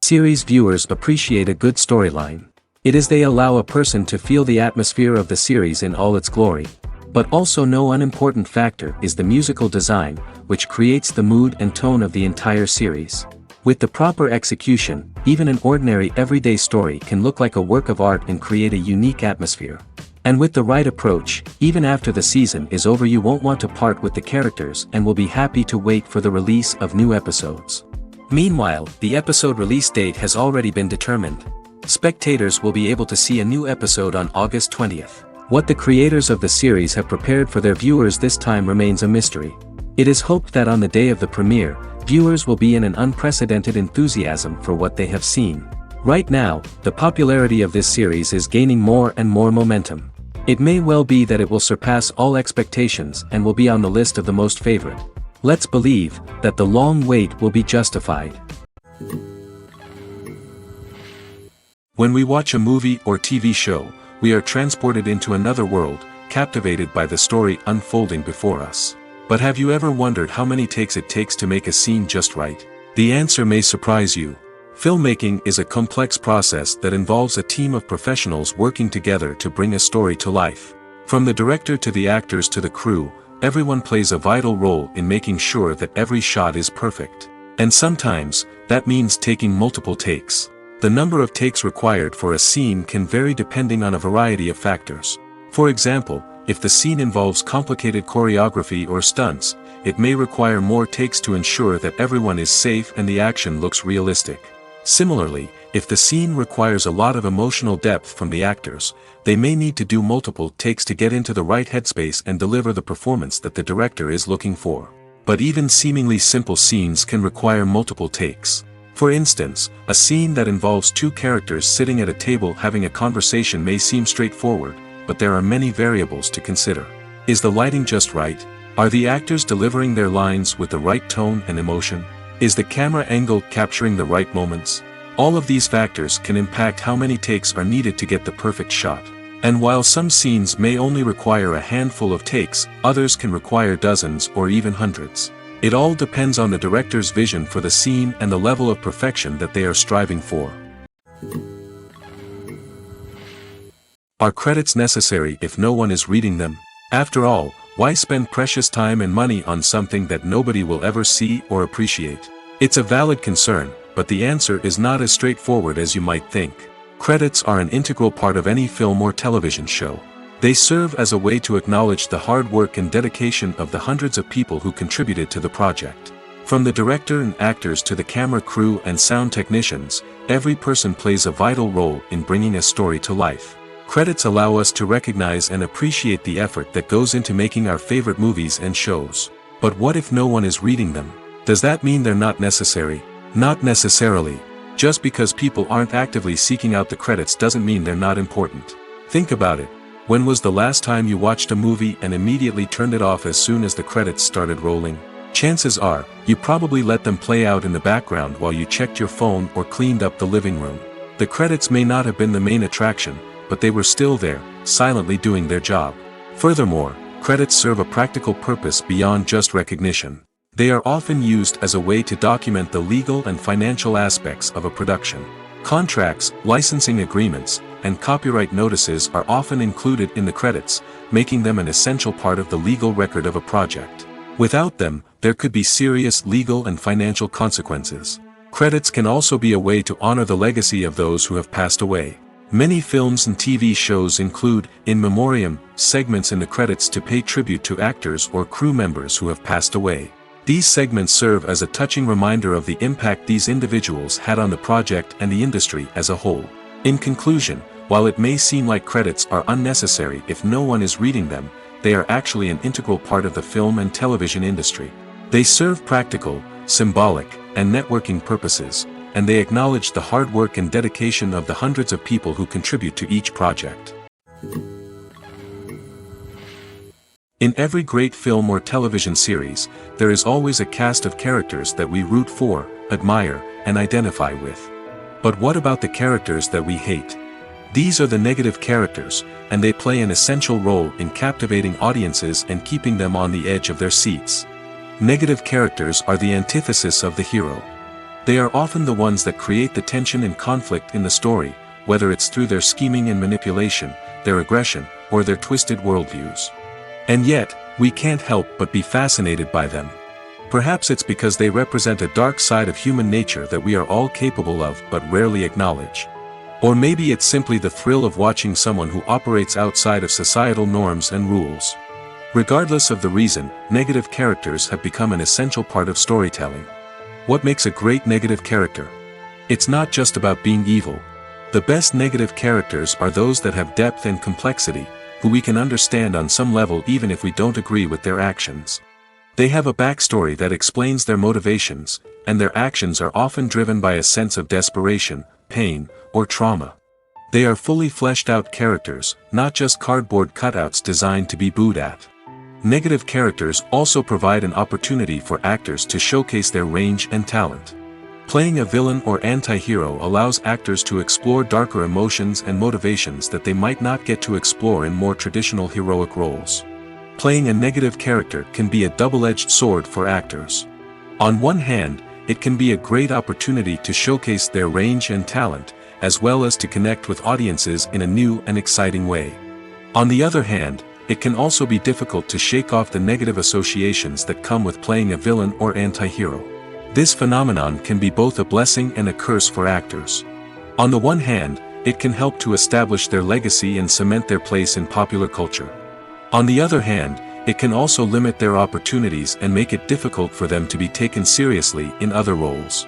Series viewers appreciate a good storyline. It is they allow a person to feel the atmosphere of the series in all its glory. But also no unimportant factor is the musical design, which creates the mood and tone of the entire series. With the proper execution, even an ordinary everyday story can look like a work of art and create a unique atmosphere. And with the right approach, even after the season is over you won't want to part with the characters and will be happy to wait for the release of new episodes. Meanwhile, the episode release date has already been determined. Spectators will be able to see a new episode on August 20th. What the creators of the series have prepared for their viewers this time remains a mystery. It is hoped that on the day of the premiere, viewers will be in an unprecedented enthusiasm for what they have seen. Right now, the popularity of this series is gaining more and more momentum. It may well be that it will surpass all expectations and will be on the list of the most favorite. Let's believe that the long wait will be justified. When we watch a movie or TV show, we are transported into another world, captivated by the story unfolding before us. But have you ever wondered how many takes it takes to make a scene just right? The answer may surprise you. Filmmaking is a complex process that involves a team of professionals working together to bring a story to life. From the director to the actors to the crew, everyone plays a vital role in making sure that every shot is perfect. And sometimes, that means taking multiple takes. The number of takes required for a scene can vary depending on a variety of factors. For example, if the scene involves complicated choreography or stunts, it may require more takes to ensure that everyone is safe and the action looks realistic. Similarly, if the scene requires a lot of emotional depth from the actors, they may need to do multiple takes to get into the right headspace and deliver the performance that the director is looking for. But even seemingly simple scenes can require multiple takes. For instance, a scene that involves two characters sitting at a table having a conversation may seem straightforward, but there are many variables to consider. Is the lighting just right? Are the actors delivering their lines with the right tone and emotion? Is the camera angle capturing the right moments? All of these factors can impact how many takes are needed to get the perfect shot. And while some scenes may only require a handful of takes, others can require dozens or even hundreds. It all depends on the director's vision for the scene and the level of perfection that they are striving for. Are credits necessary if no one is reading them? After all, why spend precious time and money on something that nobody will ever see or appreciate? It's a valid concern, but the answer is not as straightforward as you might think. Credits are an integral part of any film or television show. They serve as a way to acknowledge the hard work and dedication of the hundreds of people who contributed to the project. From the director and actors to the camera crew and sound technicians, every person plays a vital role in bringing a story to life. Credits allow us to recognize and appreciate the effort that goes into making our favorite movies and shows. But what if no one is reading them? Does that mean they're not necessary? Not necessarily. Just because people aren't actively seeking out the credits doesn't mean they're not important. Think about it. When was the last time you watched a movie and immediately turned it off as soon as the credits started rolling? Chances are, you probably let them play out in the background while you checked your phone or cleaned up the living room. The credits may not have been the main attraction, but they were still there, silently doing their job. Furthermore, credits serve a practical purpose beyond just recognition. They are often used as a way to document the legal and financial aspects of a production. Contracts, licensing agreements, and copyright notices are often included in the credits, making them an essential part of the legal record of a project. Without them, there could be serious legal and financial consequences. Credits can also be a way to honor the legacy of those who have passed away. Many films and TV shows include, in memoriam, segments in the credits to pay tribute to actors or crew members who have passed away. These segments serve as a touching reminder of the impact these individuals had on the project and the industry as a whole. In conclusion, while it may seem like credits are unnecessary if no one is reading them, they are actually an integral part of the film and television industry. They serve practical, symbolic, and networking purposes, and they acknowledge the hard work and dedication of the hundreds of people who contribute to each project. In every great film or television series, there is always a cast of characters that we root for, admire, and identify with. But what about the characters that we hate? These are the negative characters, and they play an essential role in captivating audiences and keeping them on the edge of their seats. Negative characters are the antithesis of the hero. They are often the ones that create the tension and conflict in the story, whether it's through their scheming and manipulation, their aggression, or their twisted worldviews. And yet, we can't help but be fascinated by them. Perhaps it's because they represent a dark side of human nature that we are all capable of but rarely acknowledge. Or maybe it's simply the thrill of watching someone who operates outside of societal norms and rules. Regardless of the reason, negative characters have become an essential part of storytelling. What makes a great negative character? It's not just about being evil. The best negative characters are those that have depth and complexity, who we can understand on some level even if we don't agree with their actions. They have a backstory that explains their motivations, and their actions are often driven by a sense of desperation, pain, or trauma. They are fully fleshed out characters, not just cardboard cutouts designed to be booed at. Negative characters also provide an opportunity for actors to showcase their range and talent. Playing a villain or anti-hero allows actors to explore darker emotions and motivations that they might not get to explore in more traditional heroic roles. Playing a negative character can be a double-edged sword for actors. On one hand, it can be a great opportunity to showcase their range and talent, as well as to connect with audiences in a new and exciting way. On the other hand, it can also be difficult to shake off the negative associations that come with playing a villain or anti-hero. This phenomenon can be both a blessing and a curse for actors. On the one hand, it can help to establish their legacy and cement their place in popular culture. On the other hand, it can also limit their opportunities and make it difficult for them to be taken seriously in other roles.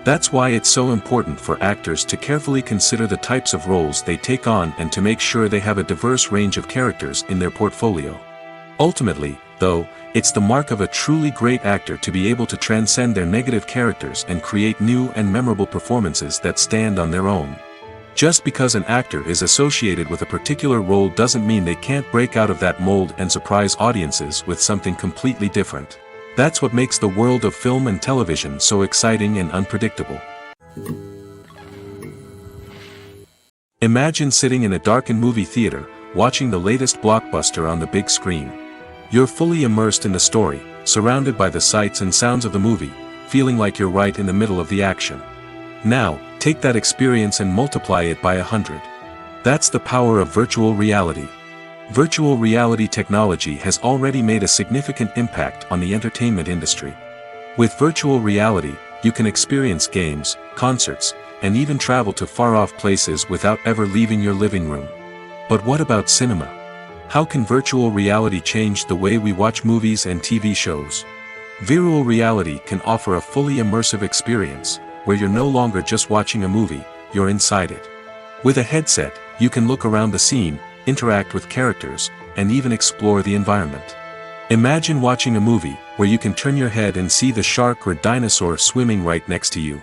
That's why it's so important for actors to carefully consider the types of roles they take on and to make sure they have a diverse range of characters in their portfolio. Ultimately, though, it's the mark of a truly great actor to be able to transcend their negative characters and create new and memorable performances that stand on their own. Just because an actor is associated with a particular role doesn't mean they can't break out of that mold and surprise audiences with something completely different. That's what makes the world of film and television so exciting and unpredictable. Imagine sitting in a darkened movie theater, watching the latest blockbuster on the big screen. You're fully immersed in the story, surrounded by the sights and sounds of the movie, feeling like you're right in the middle of the action. Now, take that experience and multiply it by 100. That's the power of virtual reality. Virtual reality technology has already made a significant impact on the entertainment industry. With virtual reality, you can experience games, concerts, and even travel to far-off places without ever leaving your living room. But what about cinema? How can virtual reality change the way we watch movies and TV shows? Virtual reality can offer a fully immersive experience, where you're no longer just watching a movie, you're inside it. With a headset, you can look around the scene, interact with characters, and even explore the environment. Imagine watching a movie where you can turn your head and see the shark or dinosaur swimming right next to you.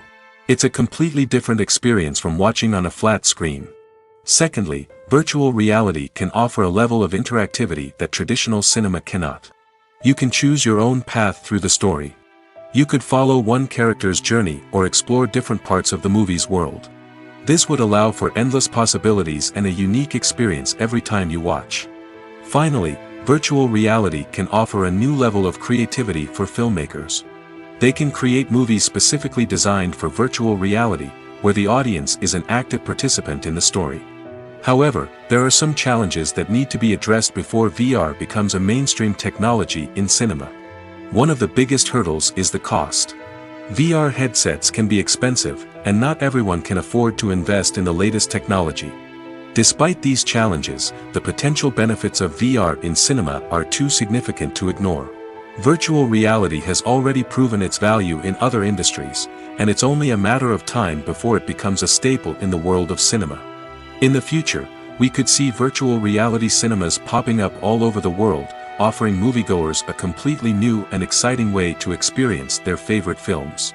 It's a completely different experience from watching on a flat screen. Secondly, virtual reality can offer a level of interactivity that traditional cinema cannot. You can choose your own path through the story. You could follow one character's journey or explore different parts of the movie's world. This would allow for endless possibilities and a unique experience every time you watch. Finally, virtual reality can offer a new level of creativity for filmmakers. They can create movies specifically designed for virtual reality, where the audience is an active participant in the story. However, there are some challenges that need to be addressed before VR becomes a mainstream technology in cinema. One of the biggest hurdles is the cost. VR headsets can be expensive, and not everyone can afford to invest in the latest technology. Despite these challenges, the potential benefits of VR in cinema are too significant to ignore. Virtual reality has already proven its value in other industries, and it's only a matter of time before it becomes a staple in the world of cinema. In the future, we could see virtual reality cinemas popping up all over the world, offering moviegoers a completely new and exciting way to experience their favorite films.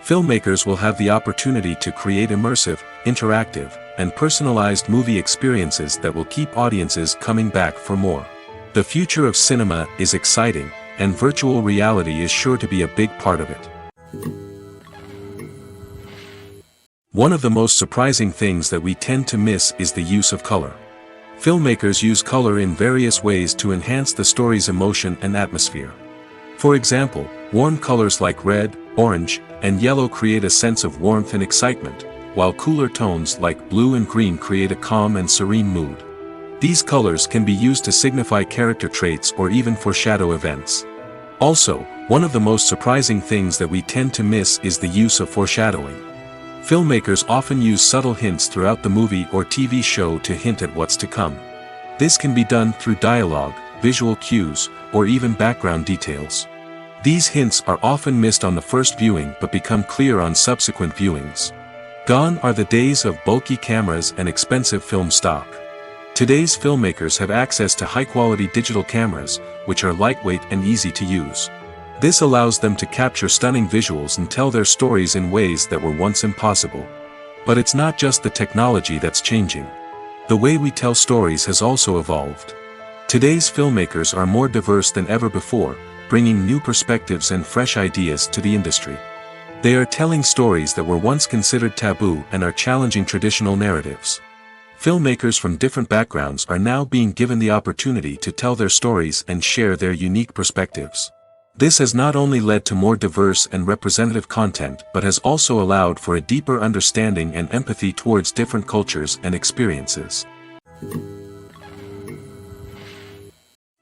Filmmakers will have the opportunity to create immersive, interactive, and personalized movie experiences that will keep audiences coming back for more. The future of cinema is exciting, and virtual reality is sure to be a big part of it. One of the most surprising things that we tend to miss is the use of color. Filmmakers use color in various ways to enhance the story's emotion and atmosphere. For example, warm colors like red, orange, and yellow create a sense of warmth and excitement, while cooler tones like blue and green create a calm and serene mood. These colors can be used to signify character traits or even foreshadow events. Also, one of the most surprising things that we tend to miss is the use of foreshadowing. Filmmakers often use subtle hints throughout the movie or TV show to hint at what's to come. This can be done through dialogue, visual cues, or even background details. These hints are often missed on the first viewing but become clear on subsequent viewings. Gone are the days of bulky cameras and expensive film stock. Today's filmmakers have access to high-quality digital cameras, which are lightweight and easy to use. This allows them to capture stunning visuals and tell their stories in ways that were once impossible. But it's not just the technology that's changing. The way we tell stories has also evolved. Today's filmmakers are more diverse than ever before, bringing new perspectives and fresh ideas to the industry. They are telling stories that were once considered taboo and are challenging traditional narratives. Filmmakers from different backgrounds are now being given the opportunity to tell their stories and share their unique perspectives. This has not only led to more diverse and representative content but has also allowed for a deeper understanding and empathy towards different cultures and experiences.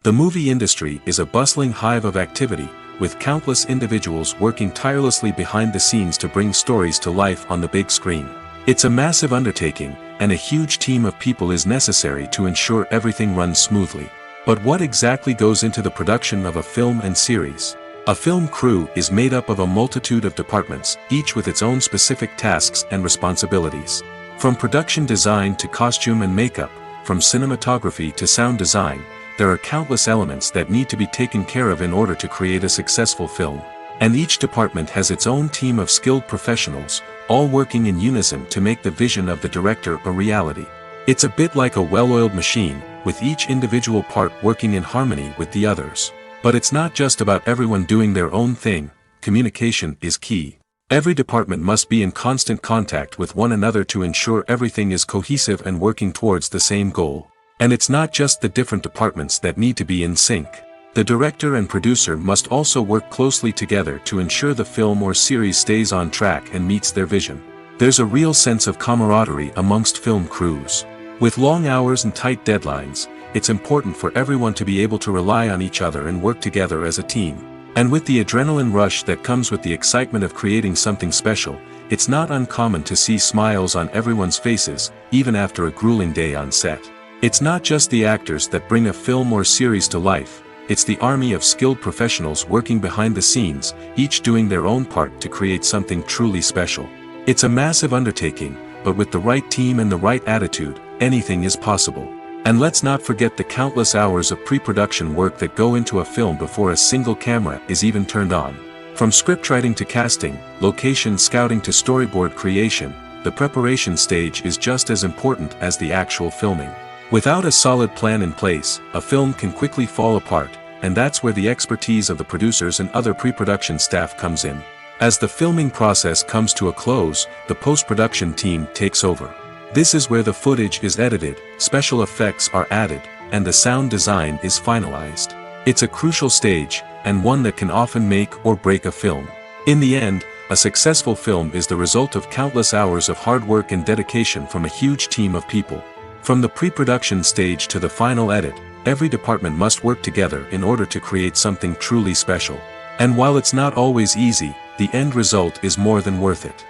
The movie industry is a bustling hive of activity, with countless individuals working tirelessly behind the scenes to bring stories to life on the big screen. It's a massive undertaking, and a huge team of people is necessary to ensure everything runs smoothly. But what exactly goes into the production of a film and series? A film crew is made up of a multitude of departments, each with its own specific tasks and responsibilities. From production design to costume and makeup, from cinematography to sound design, there are countless elements that need to be taken care of in order to create a successful film. And each department has its own team of skilled professionals, all working in unison to make the vision of the director a reality. It's a bit like a well-oiled machine, with each individual part working in harmony with the others. But it's not just about everyone doing their own thing. Communication is key. Every department must be in constant contact with one another to ensure everything is cohesive and working towards the same goal. And it's not just the different departments that need to be in sync. The director and producer must also work closely together to ensure the film or series stays on track and meets their vision. There's a real sense of camaraderie amongst film crews. With long hours and tight deadlines, it's important for everyone to be able to rely on each other and work together as a team. And with the adrenaline rush that comes with the excitement of creating something special, it's not uncommon to see smiles on everyone's faces, even after a grueling day on set. It's not just the actors that bring a film or series to life, it's the army of skilled professionals working behind the scenes, each doing their own part to create something truly special. It's a massive undertaking, but with the right team and the right attitude, anything is possible. And let's not forget the countless hours of pre-production work that go into a film before a single camera is even turned on. From scriptwriting to casting, location scouting to storyboard creation, the preparation stage is just as important as the actual filming. Without a solid plan in place, a film can quickly fall apart, and that's where the expertise of the producers and other pre-production staff comes in. As the filming process comes to a close, the post-production team takes over. This is where the footage is edited, special effects are added, and the sound design is finalized. It's a crucial stage, and one that can often make or break a film. In the end, a successful film is the result of countless hours of hard work and dedication from a huge team of people. From the pre-production stage to the final edit, every department must work together in order to create something truly special. And while it's not always easy, the end result is more than worth it.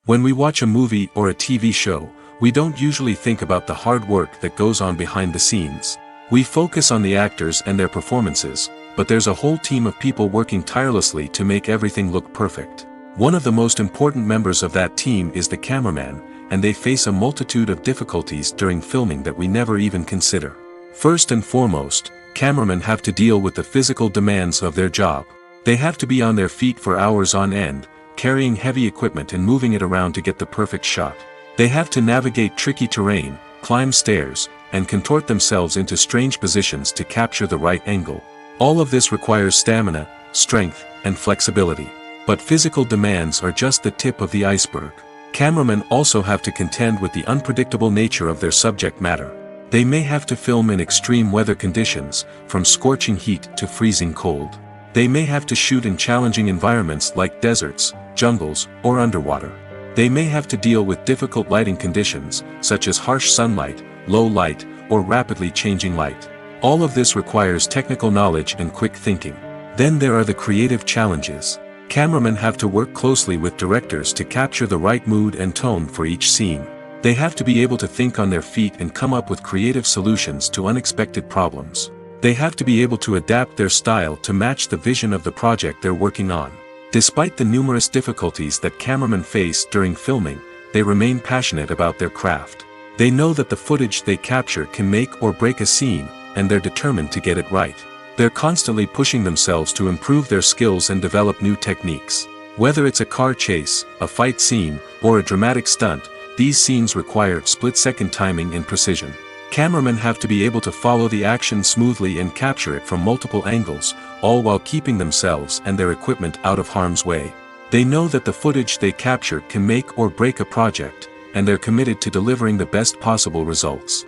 When we watch a movie or a TV show, we don't usually think about the hard work that goes on behind the scenes. We focus on the actors and their performances, but there's a whole team of people working tirelessly to make everything look perfect. One of the most important members of that team is the cameraman, and they face a multitude of difficulties during filming that we never even consider. First and foremost, cameramen have to deal with the physical demands of their job. They have to be on their feet for hours on end, carrying heavy equipment and moving it around to get the perfect shot. They have to navigate tricky terrain, climb stairs, and contort themselves into strange positions to capture the right angle. All of this requires stamina, strength, and flexibility. But physical demands are just the tip of the iceberg. Cameramen also have to contend with the unpredictable nature of their subject matter. They may have to film in extreme weather conditions, from scorching heat to freezing cold. They may have to shoot in challenging environments like deserts, jungles, or underwater. They may have to deal with difficult lighting conditions, such as harsh sunlight, low light, or rapidly changing light. All of this requires technical knowledge and quick thinking. Then there are the creative challenges. Cameramen have to work closely with directors to capture the right mood and tone for each scene. They have to be able to think on their feet and come up with creative solutions to unexpected problems. They have to be able to adapt their style to match the vision of the project they're working on. Despite the numerous difficulties that cameramen face during filming, they remain passionate about their craft. They know that the footage they capture can make or break a scene, and they're determined to get it right. They're constantly pushing themselves to improve their skills and develop new techniques. Whether it's a car chase, a fight scene, or a dramatic stunt, these scenes require split-second timing and precision. Cameramen have to be able to follow the action smoothly and capture it from multiple angles, all while keeping themselves and their equipment out of harm's way. They know that the footage they capture can make or break a project, and they're committed to delivering the best possible results.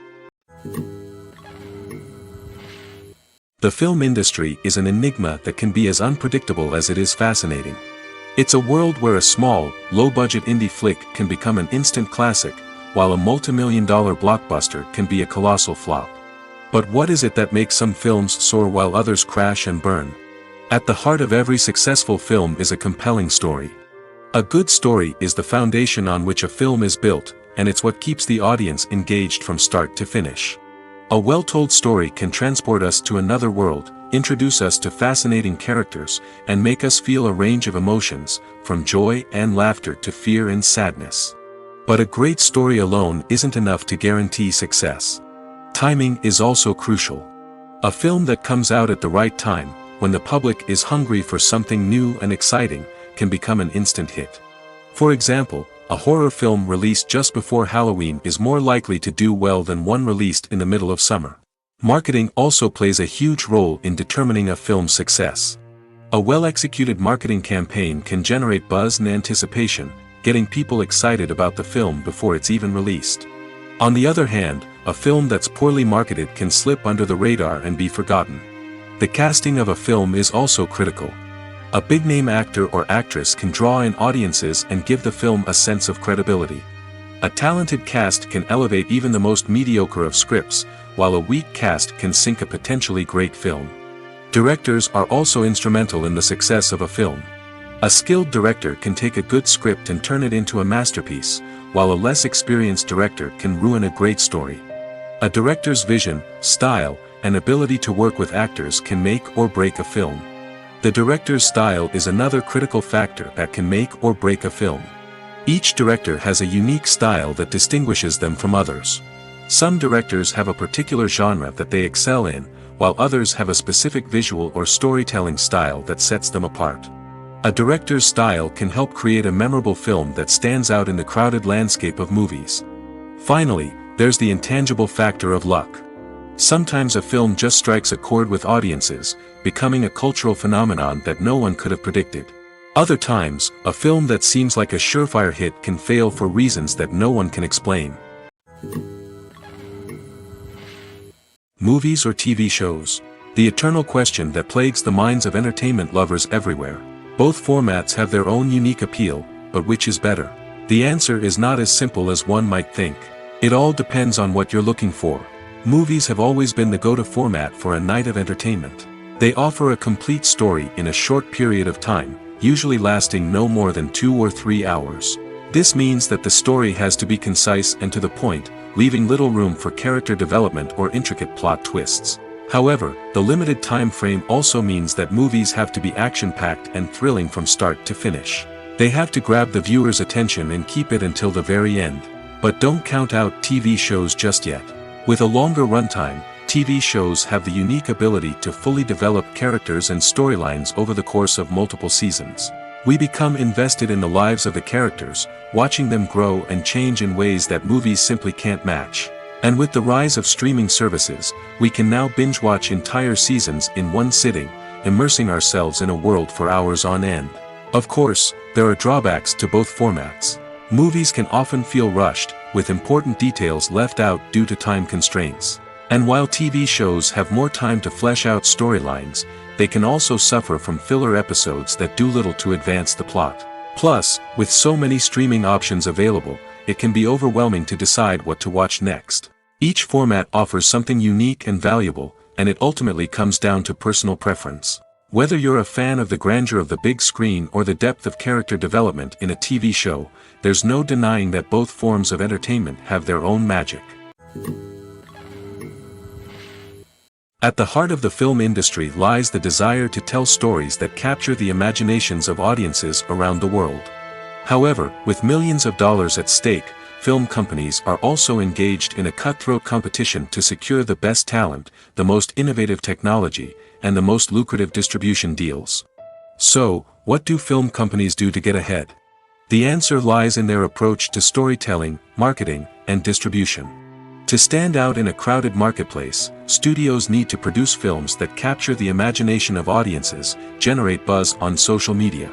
The film industry is an enigma that can be as unpredictable as it is fascinating. It's a world where a small, low-budget indie flick can become an instant classic, while a multi-million-dollar blockbuster can be a colossal flop. But what is it that makes some films soar while others crash and burn? At the heart of every successful film is a compelling story. A good story is the foundation on which a film is built, and it's what keeps the audience engaged from start to finish. A well-told story can transport us to another world, introduce us to fascinating characters, and make us feel a range of emotions, from joy and laughter to fear and sadness. But a great story alone isn't enough to guarantee success. Timing is also crucial. A film that comes out at the right time, when the public is hungry for something new and exciting, can become an instant hit. For example, a horror film released just before Halloween is more likely to do well than one released in the middle of summer. Marketing also plays a huge role in determining a film's success. A well-executed marketing campaign can generate buzz and anticipation, getting people excited about the film before it's even released. On the other hand, a film that's poorly marketed can slip under the radar and be forgotten. The casting of a film is also critical. A big-name actor or actress can draw in audiences and give the film a sense of credibility. A talented cast can elevate even the most mediocre of scripts, while a weak cast can sink a potentially great film. Directors are also instrumental in the success of a film. A skilled director can take a good script and turn it into a masterpiece, while a less experienced director can ruin a great story. A director's vision, style, and ability to work with actors can make or break a film. The director's style is another critical factor that can make or break a film. Each director has a unique style that distinguishes them from others. Some directors have a particular genre that they excel in, while others have a specific visual or storytelling style that sets them apart. A director's style can help create a memorable film that stands out in the crowded landscape of movies. Finally, there's the intangible factor of luck. Sometimes a film just strikes a chord with audiences, becoming a cultural phenomenon that no one could have predicted. Other times, a film that seems like a surefire hit can fail for reasons that no one can explain. Movies or TV shows? The eternal question that plagues the minds of entertainment lovers everywhere. Both formats have their own unique appeal, but which is better? The answer is not as simple as one might think. It all depends on what you're looking for. Movies have always been the go-to format for a night of entertainment. They offer a complete story in a short period of time, usually lasting no more than 2 or 3 hours. This means that the story has to be concise and to the point, leaving little room for character development or intricate plot twists. However, the limited time frame also means that movies have to be action-packed and thrilling from start to finish. They have to grab the viewer's attention and keep it until the very end. But don't count out TV shows just yet. With a longer runtime, TV shows have the unique ability to fully develop characters and storylines over the course of multiple seasons. We become invested in the lives of the characters, watching them grow and change in ways that movies simply can't match. And with the rise of streaming services, we can now binge-watch entire seasons in one sitting, immersing ourselves in a world for hours on end. Of course, there are drawbacks to both formats. Movies can often feel rushed, with important details left out due to time constraints. And while TV shows have more time to flesh out storylines, they can also suffer from filler episodes that do little to advance the plot. Plus, with so many streaming options available, it can be overwhelming to decide what to watch next. Each format offers something unique and valuable, and it ultimately comes down to personal preference. Whether you're a fan of the grandeur of the big screen or the depth of character development in a TV show, there's no denying that both forms of entertainment have their own magic. At the heart of the film industry lies the desire to tell stories that capture the imaginations of audiences around the world. However, with millions of dollars at stake, film companies are also engaged in a cutthroat competition to secure the best talent, the most innovative technology, and the most lucrative distribution deals. So, what do film companies do to get ahead? The answer lies in their approach to storytelling, marketing, and distribution. To stand out in a crowded marketplace, studios need to produce films that capture the imagination of audiences, generate buzz on social media.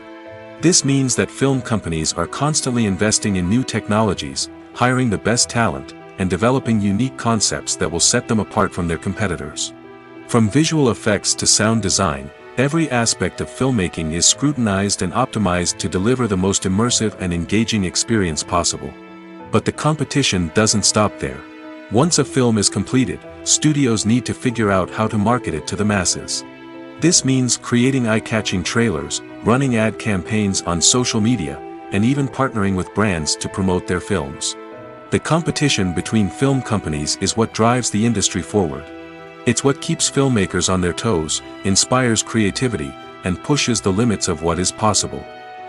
This means that film companies are constantly investing in new technologies, hiring the best talent, and developing unique concepts that will set them apart from their competitors. From visual effects to sound design, every aspect of filmmaking is scrutinized and optimized to deliver the most immersive and engaging experience possible. But the competition doesn't stop there. Once a film is completed, studios need to figure out how to market it to the masses. This means creating eye-catching trailers, running ad campaigns on social media, and even partnering with brands to promote their films. The competition between film companies is what drives the industry forward. It's what keeps filmmakers on their toes, inspires creativity, and pushes the limits of what is possible.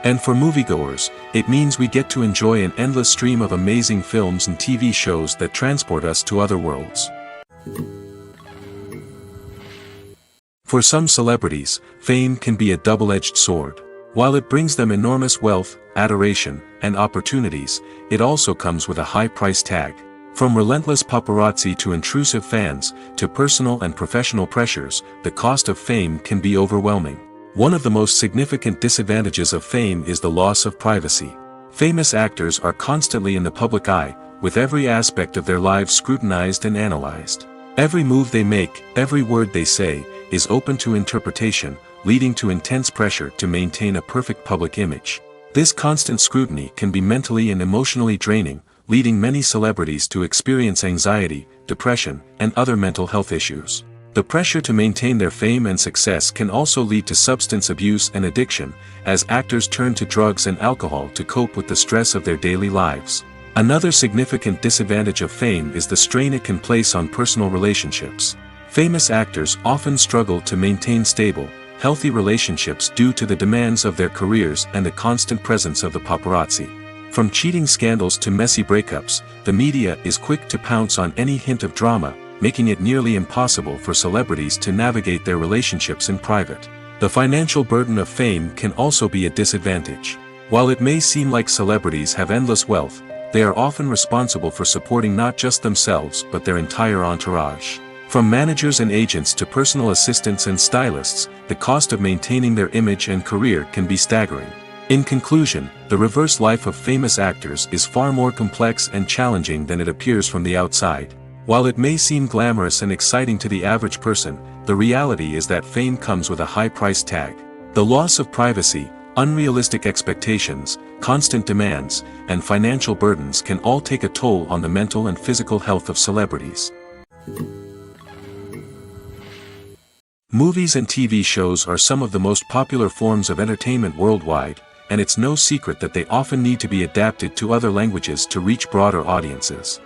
And for moviegoers, it means we get to enjoy an endless stream of amazing films and TV shows that transport us to other worlds. For some celebrities, fame can be a double-edged sword. While it brings them enormous wealth, adoration, and opportunities, it also comes with a high price tag. From relentless paparazzi to intrusive fans, to personal and professional pressures, the cost of fame can be overwhelming. One of the most significant disadvantages of fame is the loss of privacy. Famous actors are constantly in the public eye, with every aspect of their lives scrutinized and analyzed. Every move they make, every word they say, is open to interpretation, leading to intense pressure to maintain a perfect public image. This constant scrutiny can be mentally and emotionally draining, leading many celebrities to experience anxiety, depression, and other mental health issues. The pressure to maintain their fame and success can also lead to substance abuse and addiction, as actors turn to drugs and alcohol to cope with the stress of their daily lives. Another significant disadvantage of fame is the strain it can place on personal relationships. Famous actors often struggle to maintain stable, healthy relationships due to the demands of their careers and the constant presence of the paparazzi. From cheating scandals to messy breakups, the media is quick to pounce on any hint of drama, making it nearly impossible for celebrities to navigate their relationships in private. The financial burden of fame can also be a disadvantage. While it may seem like celebrities have endless wealth, they are often responsible for supporting not just themselves but their entire entourage. From managers and agents to personal assistants and stylists, the cost of maintaining their image and career can be staggering. In conclusion, the reverse life of famous actors is far more complex and challenging than it appears from the outside. While it may seem glamorous and exciting to the average person, the reality is that fame comes with a high price tag. The loss of privacy, unrealistic expectations, constant demands, and financial burdens can all take a toll on the mental and physical health of celebrities. Movies and TV shows are some of the most popular forms of entertainment worldwide, and it's no secret that they often need to be adapted to other languages to reach broader audiences.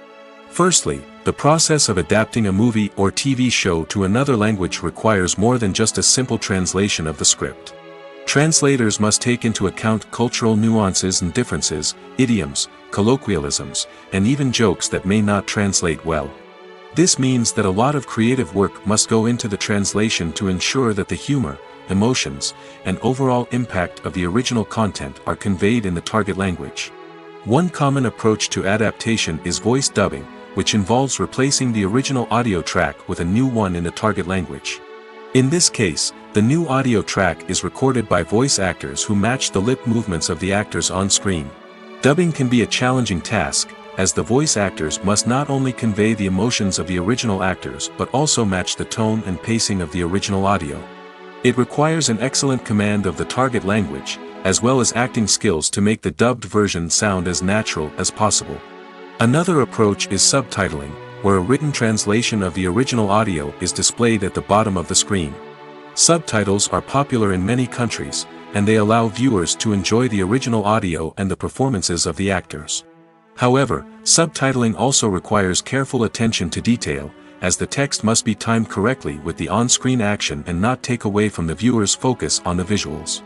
Firstly, the process of adapting a movie or TV show to another language requires more than just a simple translation of the script. Translators must take into account cultural nuances and differences, idioms, colloquialisms, and even jokes that may not translate well. This means that a lot of creative work must go into the translation to ensure that the humor, emotions, and overall impact of the original content are conveyed in the target language. One common approach to adaptation is voice dubbing, which involves replacing the original audio track with a new one in the target language. In this case, the new audio track is recorded by voice actors who match the lip movements of the actors on screen. Dubbing can be a challenging task, as the voice actors must not only convey the emotions of the original actors but also match the tone and pacing of the original audio. It requires an excellent command of the target language, as well as acting skills to make the dubbed version sound as natural as possible. Another approach is subtitling, where a written translation of the original audio is displayed at the bottom of the screen. Subtitles are popular in many countries, and they allow viewers to enjoy the original audio and the performances of the actors. However, subtitling also requires careful attention to detail, as the text must be timed correctly with the on-screen action and not take away from the viewer's focus on the visuals.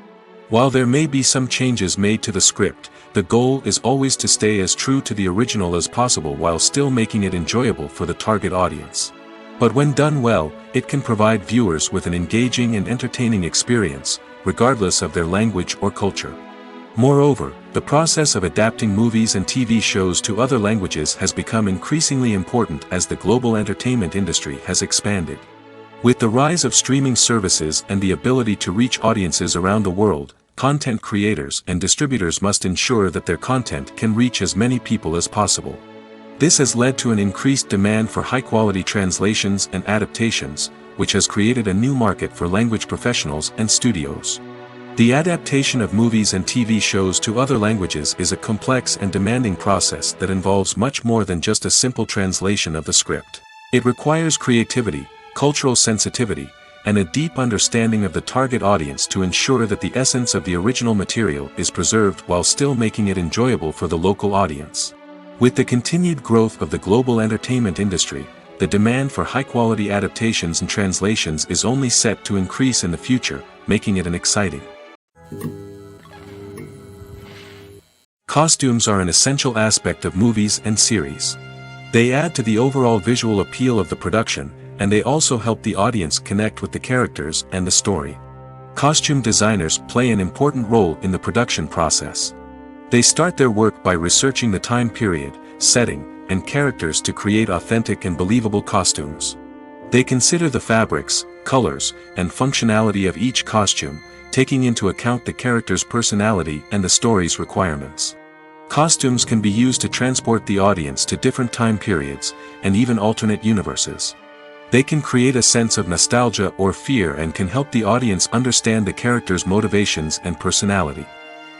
While there may be some changes made to the script, the goal is always to stay as true to the original as possible while still making it enjoyable for the target audience. But when done well, it can provide viewers with an engaging and entertaining experience, regardless of their language or culture. Moreover, the process of adapting movies and TV shows to other languages has become increasingly important as the global entertainment industry has expanded. With the rise of streaming services and the ability to reach audiences around the world, content creators and distributors must ensure that their content can reach as many people as possible. This has led to an increased demand for high-quality translations and adaptations, which has created a new market for language professionals and studios. The adaptation of movies and TV shows to other languages is a complex and demanding process that involves much more than just a simple translation of the script. It requires creativity, cultural sensitivity, and a deep understanding of the target audience to ensure that the essence of the original material is preserved while still making it enjoyable for the local audience. With the continued growth of the global entertainment industry, the demand for high-quality adaptations and translations is only set to increase in the future, making it exciting. Costumes are an essential aspect of movies and series. They add to the overall visual appeal of the production, and they also help the audience connect with the characters and the story. Costume designers play an important role in the production process. They start their work by researching the time period, setting, and characters to create authentic and believable costumes. They consider the fabrics, colors, and functionality of each costume, taking into account the character's personality and the story's requirements. Costumes can be used to transport the audience to different time periods, and even alternate universes. They can create a sense of nostalgia or fear and can help the audience understand the character's motivations and personality.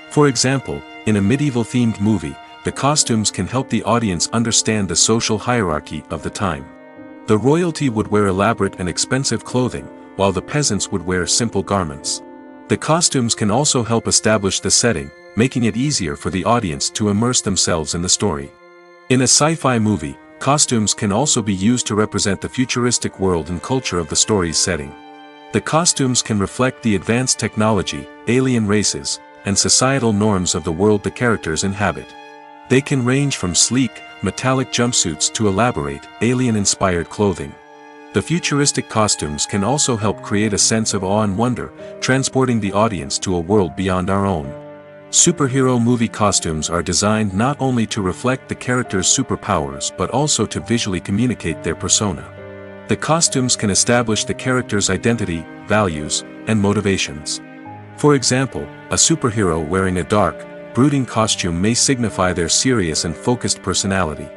For example, in a medieval-themed movie, the costumes can help the audience understand the social hierarchy of the time. The royalty would wear elaborate and expensive clothing, while the peasants would wear simple garments. The costumes can also help establish the setting, making it easier for the audience to immerse themselves in the story. In a sci-fi movie, costumes can also be used to represent the futuristic world and culture of the story's setting. The costumes can reflect the advanced technology, alien races, and societal norms of the world the characters inhabit. They can range from sleek, metallic jumpsuits to elaborate, alien-inspired clothing. The futuristic costumes can also help create a sense of awe and wonder, transporting the audience to a world beyond our own. Superhero movie costumes are designed not only to reflect the character's superpowers but also to visually communicate their persona. The costumes can establish the character's identity, values, and motivations. For example, a superhero wearing a dark, brooding costume may signify their serious and focused personality.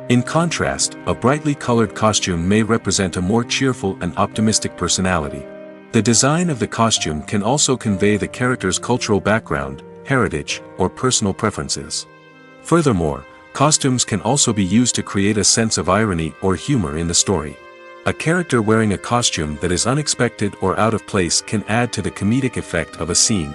In contrast, a brightly colored costume may represent a more cheerful and optimistic personality. The design of the costume can also convey the character's cultural background, heritage, or personal preferences. Furthermore, costumes can also be used to create a sense of irony or humor in the story. A character wearing a costume that is unexpected or out of place can add to the comedic effect of a scene.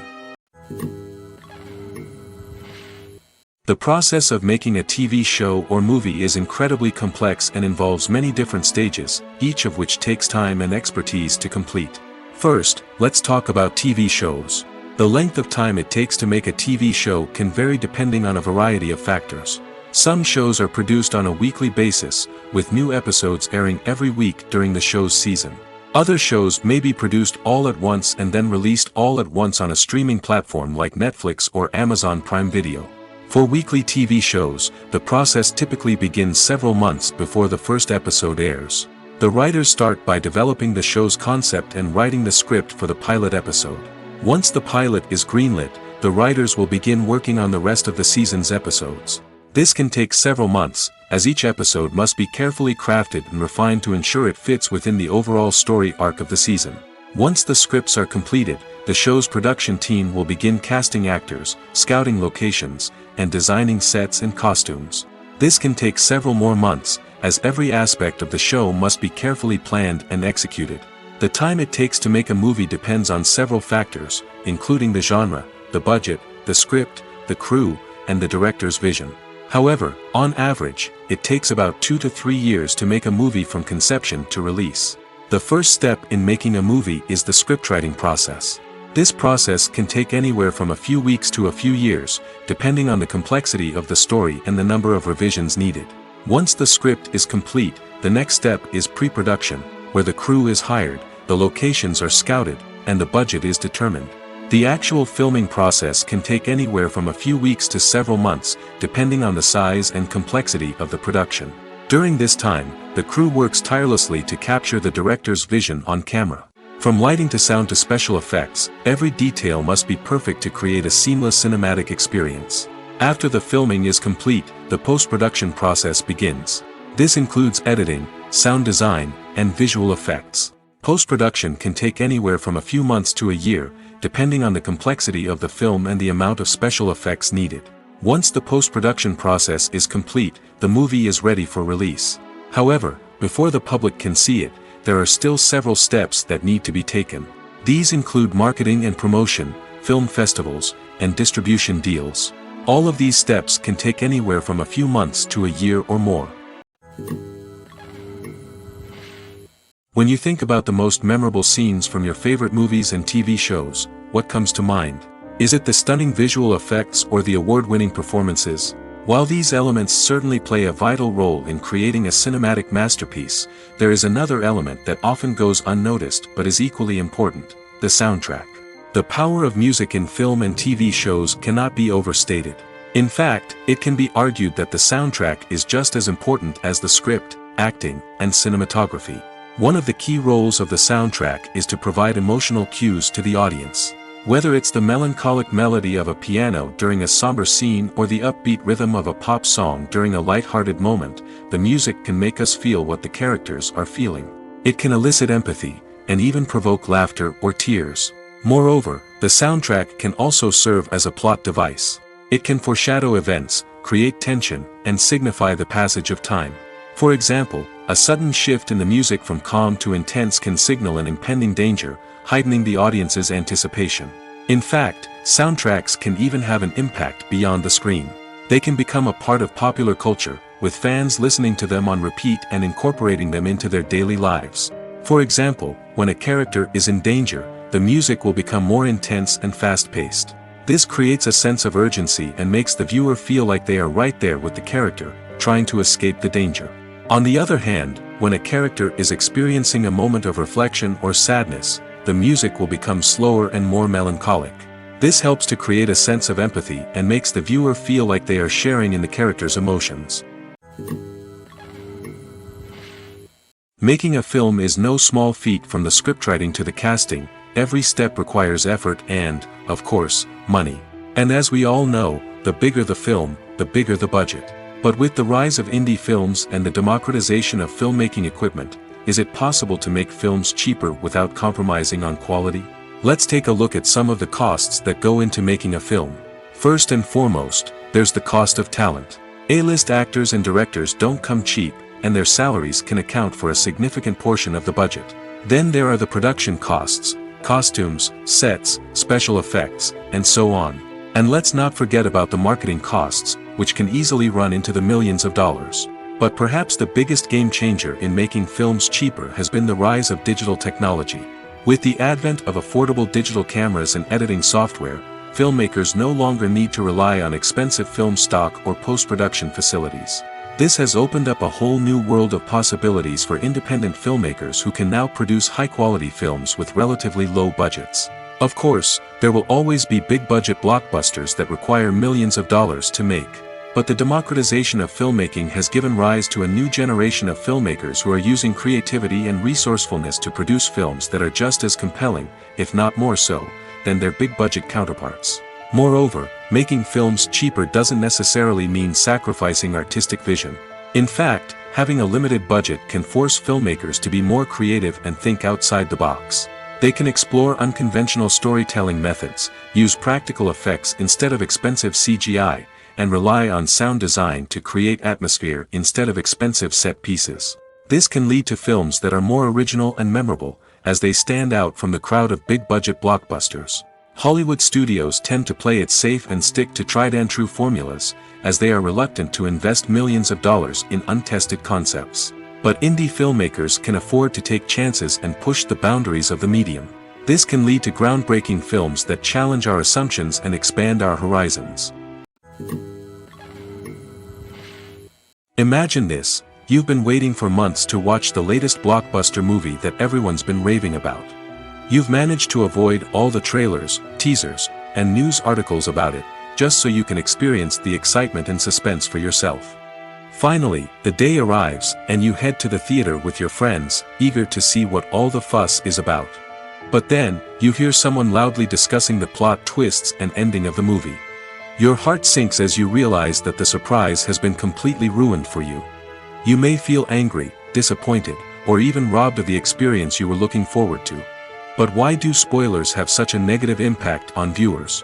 The process of making a TV show or movie is incredibly complex and involves many different stages, each of which takes time and expertise to complete. First, let's talk about TV shows. The length of time it takes to make a TV show can vary depending on a variety of factors. Some shows are produced on a weekly basis, with new episodes airing every week during the show's season. Other shows may be produced all at once and then released all at once on a streaming platform like Netflix or Amazon Prime Video. For weekly TV shows, the process typically begins several months before the first episode airs. The writers start by developing the show's concept and writing the script for the pilot episode. Once the pilot is greenlit, the writers will begin working on the rest of the season's episodes. This can take several months, as each episode must be carefully crafted and refined to ensure it fits within the overall story arc of the season. Once the scripts are completed, the show's production team will begin casting actors, scouting locations, and designing sets and costumes. This can take several more months, as every aspect of the show must be carefully planned and executed. The time it takes to make a movie depends on several factors, including the genre, the budget, the script, the crew, and the director's vision. However, on average, it takes about 2 to 3 years to make a movie from conception to release. The first step in making a movie is the scriptwriting process. This process can take anywhere from a few weeks to a few years, depending on the complexity of the story and the number of revisions needed. Once the script is complete, the next step is pre-production, where the crew is hired, the locations are scouted, and the budget is determined. The actual filming process can take anywhere from a few weeks to several months, depending on the size and complexity of the production. During this time, the crew works tirelessly to capture the director's vision on camera. From lighting to sound to special effects, every detail must be perfect to create a seamless cinematic experience. After the filming is complete, the post-production process begins. This includes editing, sound design, and visual effects. Post-production can take anywhere from a few months to a year, depending on the complexity of the film and the amount of special effects needed. Once the post-production process is complete, the movie is ready for release. However, before the public can see it, there are still several steps that need to be taken. These include marketing and promotion, film festivals, and distribution deals. All of these steps can take anywhere from a few months to a year or more. When you think about the most memorable scenes from your favorite movies and TV shows, what comes to mind? Is it the stunning visual effects or the award-winning performances? While these elements certainly play a vital role in creating a cinematic masterpiece, there is another element that often goes unnoticed but is equally important: the soundtrack. The power of music in film and TV shows cannot be overstated. In fact, it can be argued that the soundtrack is just as important as the script, acting, and cinematography. One of the key roles of the soundtrack is to provide emotional cues to the audience. Whether it's the melancholic melody of a piano during a somber scene or the upbeat rhythm of a pop song during a light-hearted moment, the music can make us feel what the characters are feeling. It can elicit empathy, and even provoke laughter or tears. Moreover, the soundtrack can also serve as a plot device. It can foreshadow events, create tension, and signify the passage of time. For example, a sudden shift in the music from calm to intense can signal an impending danger, heightening the audience's anticipation. In fact, soundtracks can even have an impact beyond the screen. They can become a part of popular culture, with fans listening to them on repeat and incorporating them into their daily lives. For example, when a character is in danger, the music will become more intense and fast-paced. This creates a sense of urgency and makes the viewer feel like they are right there with the character, trying to escape the danger. On the other hand, when a character is experiencing a moment of reflection or sadness, the music will become slower and more melancholic. This helps to create a sense of empathy and makes the viewer feel like they are sharing in the character's emotions. Making a film is no small feat. From the scriptwriting to the casting, every step requires effort and, of course, money. And as we all know, the bigger the film, the bigger the budget. But with the rise of indie films and the democratization of filmmaking equipment, is it possible to make films cheaper without compromising on quality? Let's take a look at some of the costs that go into making a film. First and foremost, there's the cost of talent. A-list actors and directors don't come cheap, and their salaries can account for a significant portion of the budget. Then there are the production costs, costumes, sets, special effects, and so on. And let's not forget about the marketing costs, which can easily run into the millions of dollars. But perhaps the biggest game changer in making films cheaper has been the rise of digital technology. With the advent of affordable digital cameras and editing software, filmmakers no longer need to rely on expensive film stock or post-production facilities. This has opened up a whole new world of possibilities for independent filmmakers who can now produce high-quality films with relatively low budgets. Of course, there will always be big-budget blockbusters that require millions of dollars to make. But the democratization of filmmaking has given rise to a new generation of filmmakers who are using creativity and resourcefulness to produce films that are just as compelling, if not more so, than their big-budget counterparts. Moreover, making films cheaper doesn't necessarily mean sacrificing artistic vision. In fact, having a limited budget can force filmmakers to be more creative and think outside the box. They can explore unconventional storytelling methods, use practical effects instead of expensive CGI, and rely on sound design to create atmosphere instead of expensive set pieces. This can lead to films that are more original and memorable, as they stand out from the crowd of big-budget blockbusters. Hollywood studios tend to play it safe and stick to tried-and-true formulas, as they are reluctant to invest millions of dollars in untested concepts. But indie filmmakers can afford to take chances and push the boundaries of the medium. This can lead to groundbreaking films that challenge our assumptions and expand our horizons. Imagine this: you've been waiting for months to watch the latest blockbuster movie that everyone's been raving about. You've managed to avoid all the trailers, teasers, and news articles about it, just so you can experience the excitement and suspense for yourself. Finally, the day arrives, and you head to the theater with your friends, eager to see what all the fuss is about. But then, you hear someone loudly discussing the plot twists and ending of the movie. Your heart sinks as you realize that the surprise has been completely ruined for you. You may feel angry, disappointed, or even robbed of the experience you were looking forward to. But why do spoilers have such a negative impact on viewers?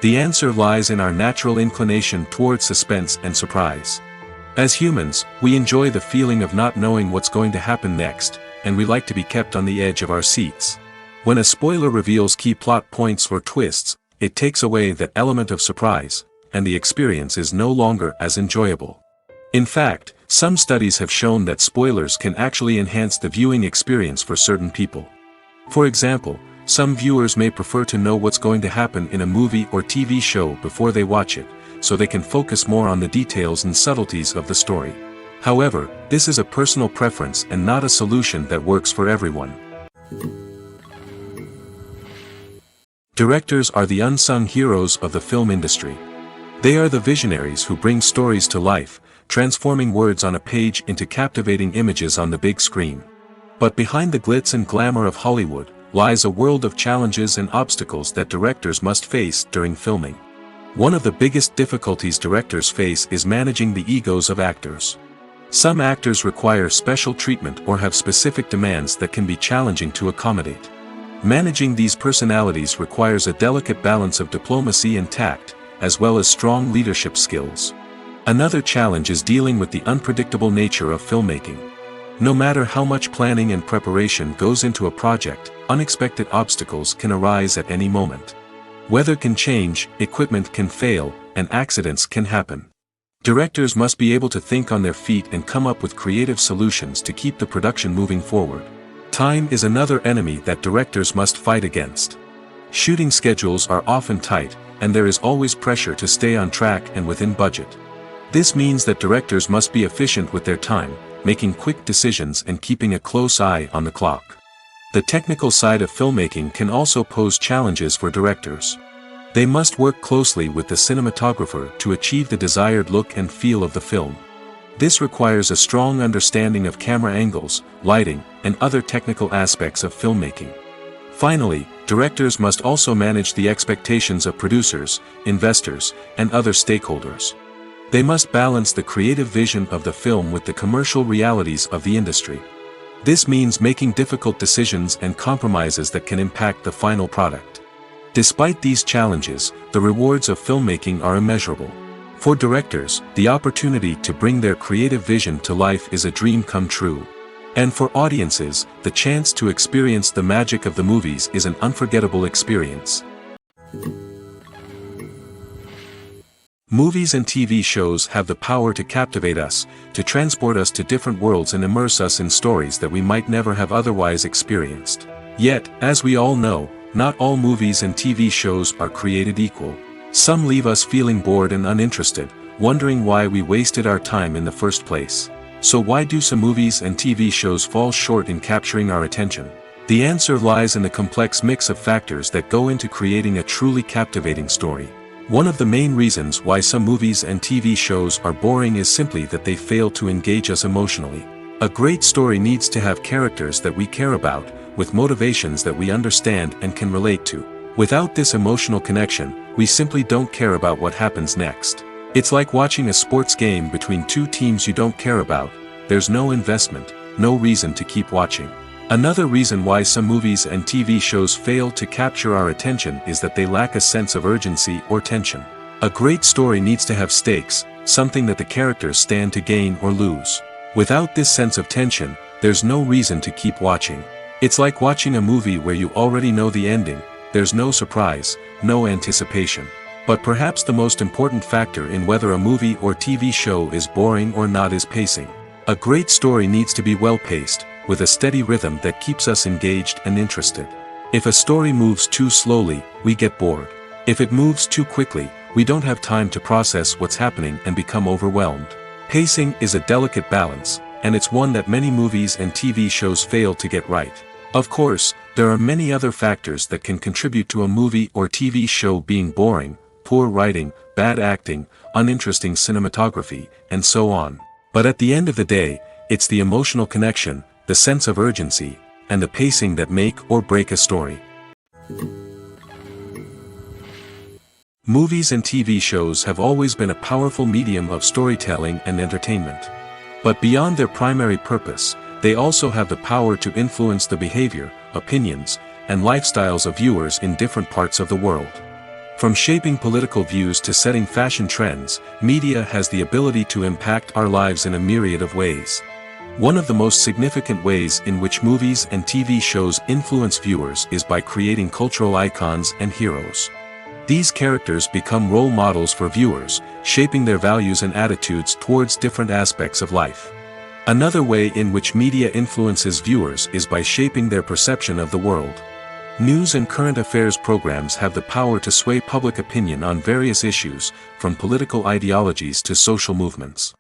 The answer lies in our natural inclination toward suspense and surprise. As humans, we enjoy the feeling of not knowing what's going to happen next, and we like to be kept on the edge of our seats. When a spoiler reveals key plot points or twists, it takes away that element of surprise, and the experience is no longer as enjoyable. In fact, some studies have shown that spoilers can actually enhance the viewing experience for certain people. For example, some viewers may prefer to know what's going to happen in a movie or TV show before they watch it, so they can focus more on the details and subtleties of the story. However, this is a personal preference and not a solution that works for everyone. Directors are the unsung heroes of the film industry. They are the visionaries who bring stories to life, transforming words on a page into captivating images on the big screen. But behind the glitz and glamour of Hollywood, lies a world of challenges and obstacles that directors must face during filming. One of the biggest difficulties directors face is managing the egos of actors. Some actors require special treatment or have specific demands that can be challenging to accommodate. Managing these personalities requires a delicate balance of diplomacy and tact, as well as strong leadership skills. Another challenge is dealing with the unpredictable nature of filmmaking. No matter how much planning and preparation goes into a project, unexpected obstacles can arise at any moment. Weather can change, equipment can fail, and accidents can happen. Directors must be able to think on their feet and come up with creative solutions to keep the production moving forward. Time is another enemy that directors must fight against. Shooting schedules are often tight, and there is always pressure to stay on track and within budget. This means that directors must be efficient with their time, making quick decisions and keeping a close eye on the clock. The technical side of filmmaking can also pose challenges for directors. They must work closely with the cinematographer to achieve the desired look and feel of the film. This requires a strong understanding of camera angles, lighting, and other technical aspects of filmmaking. Finally, directors must also manage the expectations of producers, investors, and other stakeholders. They must balance the creative vision of the film with the commercial realities of the industry. This means making difficult decisions and compromises that can impact the final product. Despite these challenges, the rewards of filmmaking are immeasurable. For directors, the opportunity to bring their creative vision to life is a dream come true. And for audiences, the chance to experience the magic of the movies is an unforgettable experience. Movies and TV shows have the power to captivate us, to transport us to different worlds and immerse us in stories that we might never have otherwise experienced. Yet, as we all know, not all movies and TV shows are created equal. Some leave us feeling bored and uninterested, wondering why we wasted our time in the first place. So why do some movies and TV shows fall short in capturing our attention? The answer lies in the complex mix of factors that go into creating a truly captivating story. One of the main reasons why some movies and TV shows are boring is simply that they fail to engage us emotionally. A great story needs to have characters that we care about, with motivations that we understand and can relate to. Without this emotional connection, we simply don't care about what happens next. It's like watching a sports game between two teams you don't care about. There's no investment, no reason to keep watching. Another reason why some movies and TV shows fail to capture our attention is that they lack a sense of urgency or tension. A great story needs to have stakes, something that the characters stand to gain or lose. Without this sense of tension, there's no reason to keep watching. It's like watching a movie where you already know the ending. There's no surprise, no anticipation. But perhaps the most important factor in whether a movie or TV show is boring or not is pacing. A great story needs to be well-paced, with a steady rhythm that keeps us engaged and interested. If a story moves too slowly, we get bored. If it moves too quickly, we don't have time to process what's happening and become overwhelmed. Pacing is a delicate balance, and it's one that many movies and TV shows fail to get right. Of course, there are many other factors that can contribute to a movie or TV show being boring: poor writing, bad acting, uninteresting cinematography, and so on. But at the end of the day, it's the emotional connection, the sense of urgency, and the pacing that make or break a story. Movies and TV shows have always been a powerful medium of storytelling and entertainment. But beyond their primary purpose, they also have the power to influence the behavior, opinions, and lifestyles of viewers in different parts of the world. From shaping political views to setting fashion trends, media has the ability to impact our lives in a myriad of ways. One of the most significant ways in which movies and TV shows influence viewers is by creating cultural icons and heroes. These characters become role models for viewers, shaping their values and attitudes towards different aspects of life. Another way in which media influences viewers is by shaping their perception of the world. News and current affairs programs have the power to sway public opinion on various issues, from political ideologies to social movements.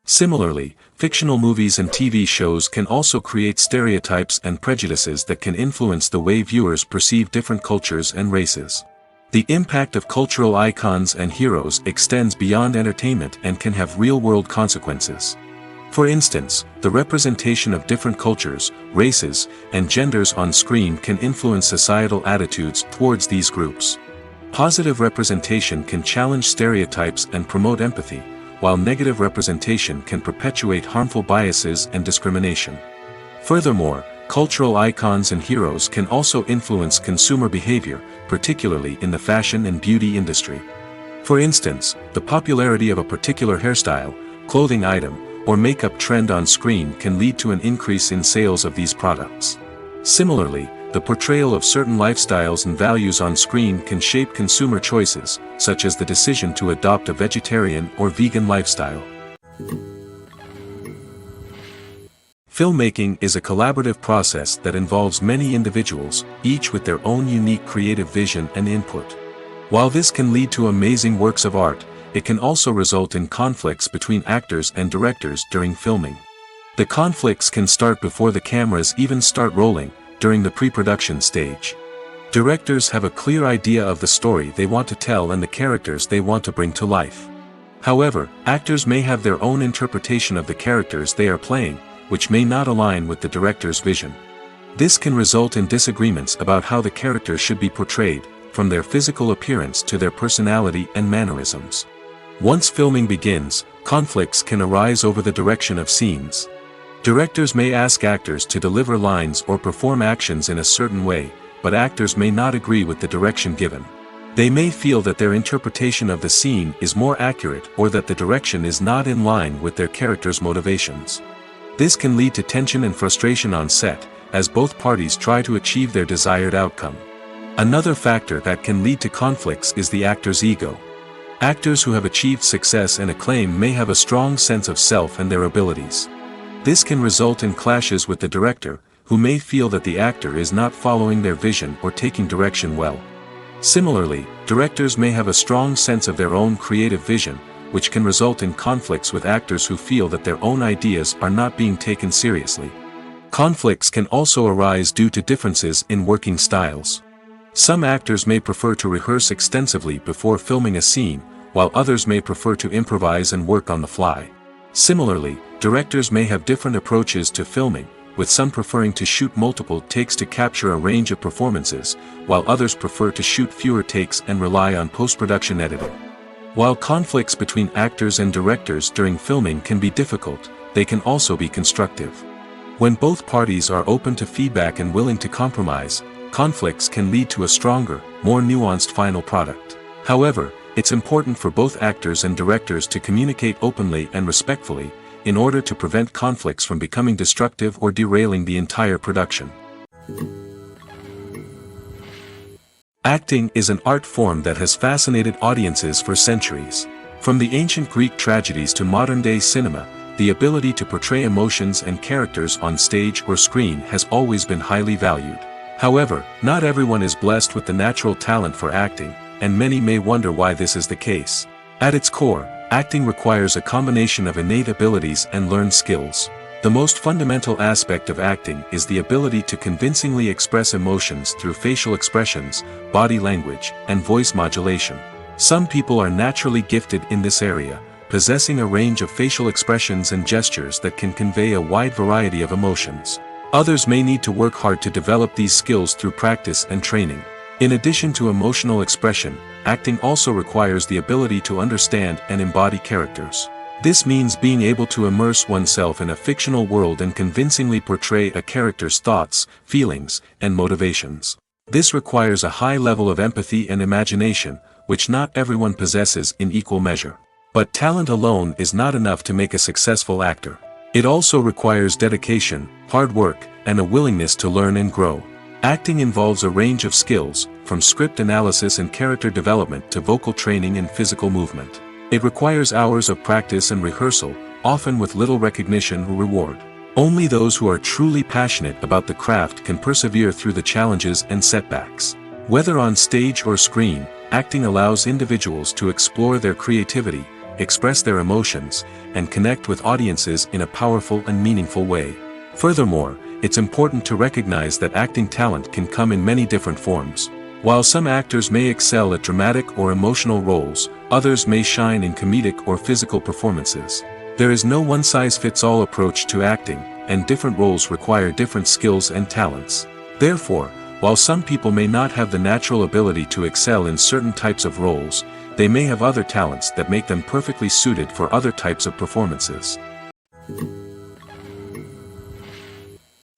Similarly, fictional movies and TV shows can also create stereotypes and prejudices that can influence the way viewers perceive different cultures and races. The impact of cultural icons and heroes extends beyond entertainment and can have real-world consequences. For instance, the representation of different cultures, races, and genders on screen can influence societal attitudes towards these groups. Positive representation can challenge stereotypes and promote empathy, while negative representation can perpetuate harmful biases and discrimination. Furthermore, cultural icons and heroes can also influence consumer behavior, particularly in the fashion and beauty industry. For instance, the popularity of a particular hairstyle, clothing item, or makeup trend on screen can lead to an increase in sales of these products. Similarly, the portrayal of certain lifestyles and values on screen can shape consumer choices, such as the decision to adopt a vegetarian or vegan lifestyle. Filmmaking is a collaborative process that involves many individuals, each with their own unique creative vision and input. While this can lead to amazing works of art, it can also result in conflicts between actors and directors during filming. The conflicts can start before the cameras even start rolling, during the pre-production stage. Directors have a clear idea of the story they want to tell and the characters they want to bring to life. However, actors may have their own interpretation of the characters they are playing, which may not align with the director's vision. This can result in disagreements about how the characters should be portrayed, from their physical appearance to their personality and mannerisms. Once filming begins, conflicts can arise over the direction of scenes. Directors may ask actors to deliver lines or perform actions in a certain way, but actors may not agree with the direction given. They may feel that their interpretation of the scene is more accurate or that the direction is not in line with their character's motivations. This can lead to tension and frustration on set, as both parties try to achieve their desired outcome. Another factor that can lead to conflicts is the actor's ego. Actors who have achieved success and acclaim may have a strong sense of self and their abilities. This can result in clashes with the director, who may feel that the actor is not following their vision or taking direction well. Similarly, directors may have a strong sense of their own creative vision, which can result in conflicts with actors who feel that their own ideas are not being taken seriously. Conflicts can also arise due to differences in working styles. Some actors may prefer to rehearse extensively before filming a scene, while others may prefer to improvise and work on the fly. Similarly, directors may have different approaches to filming, with some preferring to shoot multiple takes to capture a range of performances, while others prefer to shoot fewer takes and rely on post-production editing. While conflicts between actors and directors during filming can be difficult, they can also be constructive. When both parties are open to feedback and willing to compromise, conflicts can lead to a stronger, more nuanced final product. However, it's important for both actors and directors to communicate openly and respectfully, in order to prevent conflicts from becoming destructive or derailing the entire production. Acting is an art form that has fascinated audiences for centuries. From the ancient Greek tragedies to modern-day cinema, the ability to portray emotions and characters on stage or screen has always been highly valued. However, not everyone is blessed with the natural talent for acting, and many may wonder why this is the case. At its core, acting requires a combination of innate abilities and learned skills. The most fundamental aspect of acting is the ability to convincingly express emotions through facial expressions, body language, and voice modulation. Some people are naturally gifted in this area, possessing a range of facial expressions and gestures that can convey a wide variety of emotions. Others may need to work hard to develop these skills through practice and training. In addition to emotional expression, acting also requires the ability to understand and embody characters. This means being able to immerse oneself in a fictional world and convincingly portray a character's thoughts, feelings, and motivations. This requires a high level of empathy and imagination, which not everyone possesses in equal measure. But talent alone is not enough to make a successful actor. It also requires dedication, hard work, and a willingness to learn and grow. Acting involves a range of skills, from script analysis and character development to vocal training and physical movement. It requires hours of practice and rehearsal, often with little recognition or reward. Only those who are truly passionate about the craft can persevere through the challenges and setbacks. Whether on stage or screen, acting allows individuals to explore their creativity, express their emotions, and connect with audiences in a powerful and meaningful way. Furthermore, it's important to recognize that acting talent can come in many different forms. While some actors may excel at dramatic or emotional roles, others may shine in comedic or physical performances. There is no one-size-fits-all approach to acting, and different roles require different skills and talents. Therefore, while some people may not have the natural ability to excel in certain types of roles, they may have other talents that make them perfectly suited for other types of performances.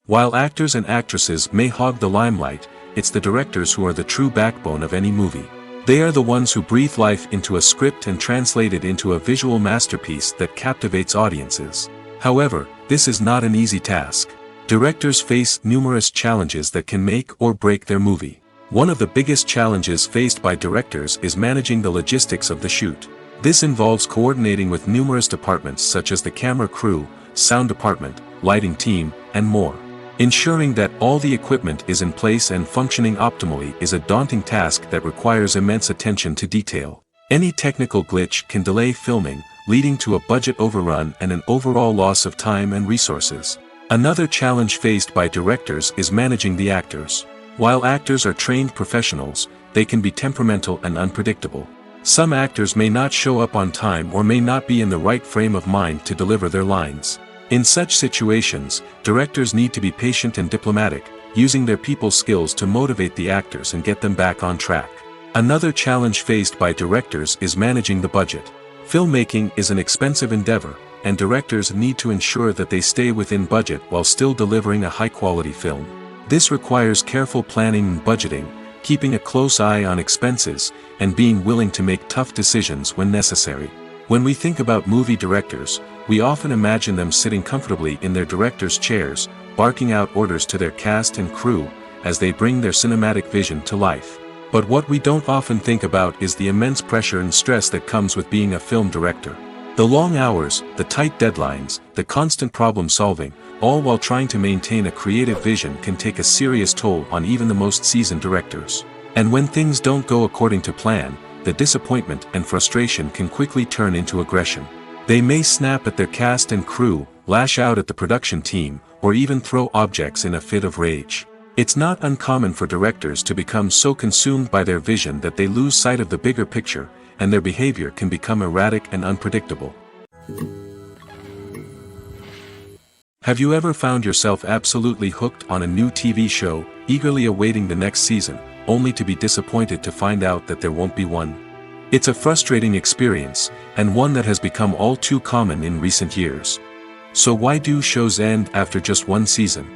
While actors and actresses may hog the limelight, it's the directors who are the true backbone of any movie. They are the ones who breathe life into a script and translate it into a visual masterpiece that captivates audiences. However, this is not an easy task. Directors face numerous challenges that can make or break their movie. One of the biggest challenges faced by directors is managing the logistics of the shoot. This involves coordinating with numerous departments such as the camera crew, sound department, lighting team, and more. Ensuring that all the equipment is in place and functioning optimally is a daunting task that requires immense attention to detail. Any technical glitch can delay filming, leading to a budget overrun and an overall loss of time and resources. Another challenge faced by directors is managing the actors. While actors are trained professionals, they can be temperamental and unpredictable. Some actors may not show up on time or may not be in the right frame of mind to deliver their lines. In such situations, directors need to be patient and diplomatic, using their people skills to motivate the actors and get them back on track. Another challenge faced by directors is managing the budget. Filmmaking is an expensive endeavor, and directors need to ensure that they stay within budget while still delivering a high-quality film. This requires careful planning and budgeting, keeping a close eye on expenses, and being willing to make tough decisions when necessary. When we think about movie directors, we often imagine them sitting comfortably in their director's chairs, barking out orders to their cast and crew, as they bring their cinematic vision to life. But what we don't often think about is the immense pressure and stress that comes with being a film director. The long hours, the tight deadlines, the constant problem solving, all while trying to maintain a creative vision can take a serious toll on even the most seasoned directors. And when things don't go according to plan, the disappointment and frustration can quickly turn into aggression. They may snap at their cast and crew, lash out at the production team, or even throw objects in a fit of rage. It's not uncommon for directors to become so consumed by their vision that they lose sight of the bigger picture, and their behavior can become erratic and unpredictable. Have you ever found yourself absolutely hooked on a new TV show, eagerly awaiting the next season, only to be disappointed to find out that there won't be one? It's a frustrating experience, and one that has become all too common in recent years. So why do shows end after just one season?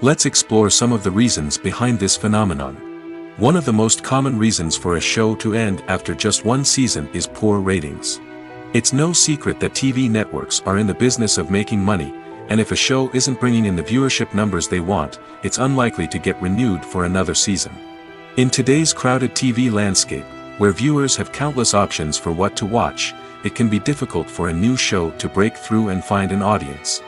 Let's explore some of the reasons behind this phenomenon. One of the most common reasons for a show to end after just one season is poor ratings. It's no secret that TV networks are in the business of making money, and if a show isn't bringing in the viewership numbers they want, it's unlikely to get renewed for another season. In today's crowded TV landscape, where viewers have countless options for what to watch, it can be difficult for a new show to break through and find an audience.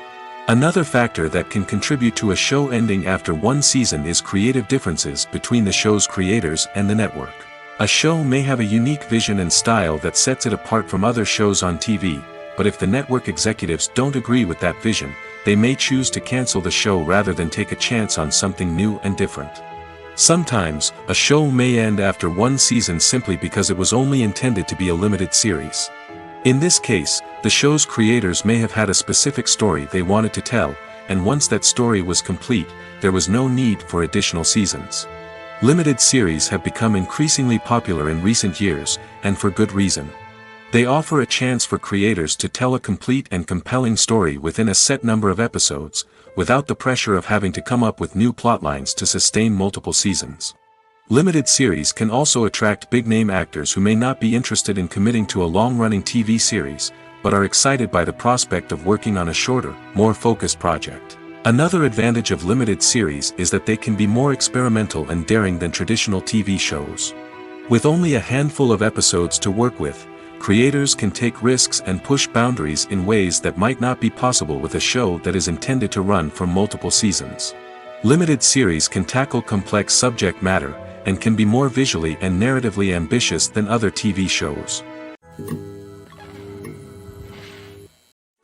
Another factor that can contribute to a show ending after one season is creative differences between the show's creators and the network. A show may have a unique vision and style that sets it apart from other shows on TV, but if the network executives don't agree with that vision, they may choose to cancel the show rather than take a chance on something new and different. Sometimes, a show may end after one season simply because it was only intended to be a limited series. In this case, the show's creators may have had a specific story they wanted to tell, and once that story was complete, there was no need for additional seasons. Limited series have become increasingly popular in recent years, and for good reason. They offer a chance for creators to tell a complete and compelling story within a set number of episodes, without the pressure of having to come up with new plotlines to sustain multiple seasons. Limited series can also attract big-name actors who may not be interested in committing to a long-running TV series, but are excited by the prospect of working on a shorter, more focused project. Another advantage of limited series is that they can be more experimental and daring than traditional TV shows. With only a handful of episodes to work with, creators can take risks and push boundaries in ways that might not be possible with a show that is intended to run for multiple seasons. Limited series can tackle complex subject matter, and can be more visually and narratively ambitious than other TV shows.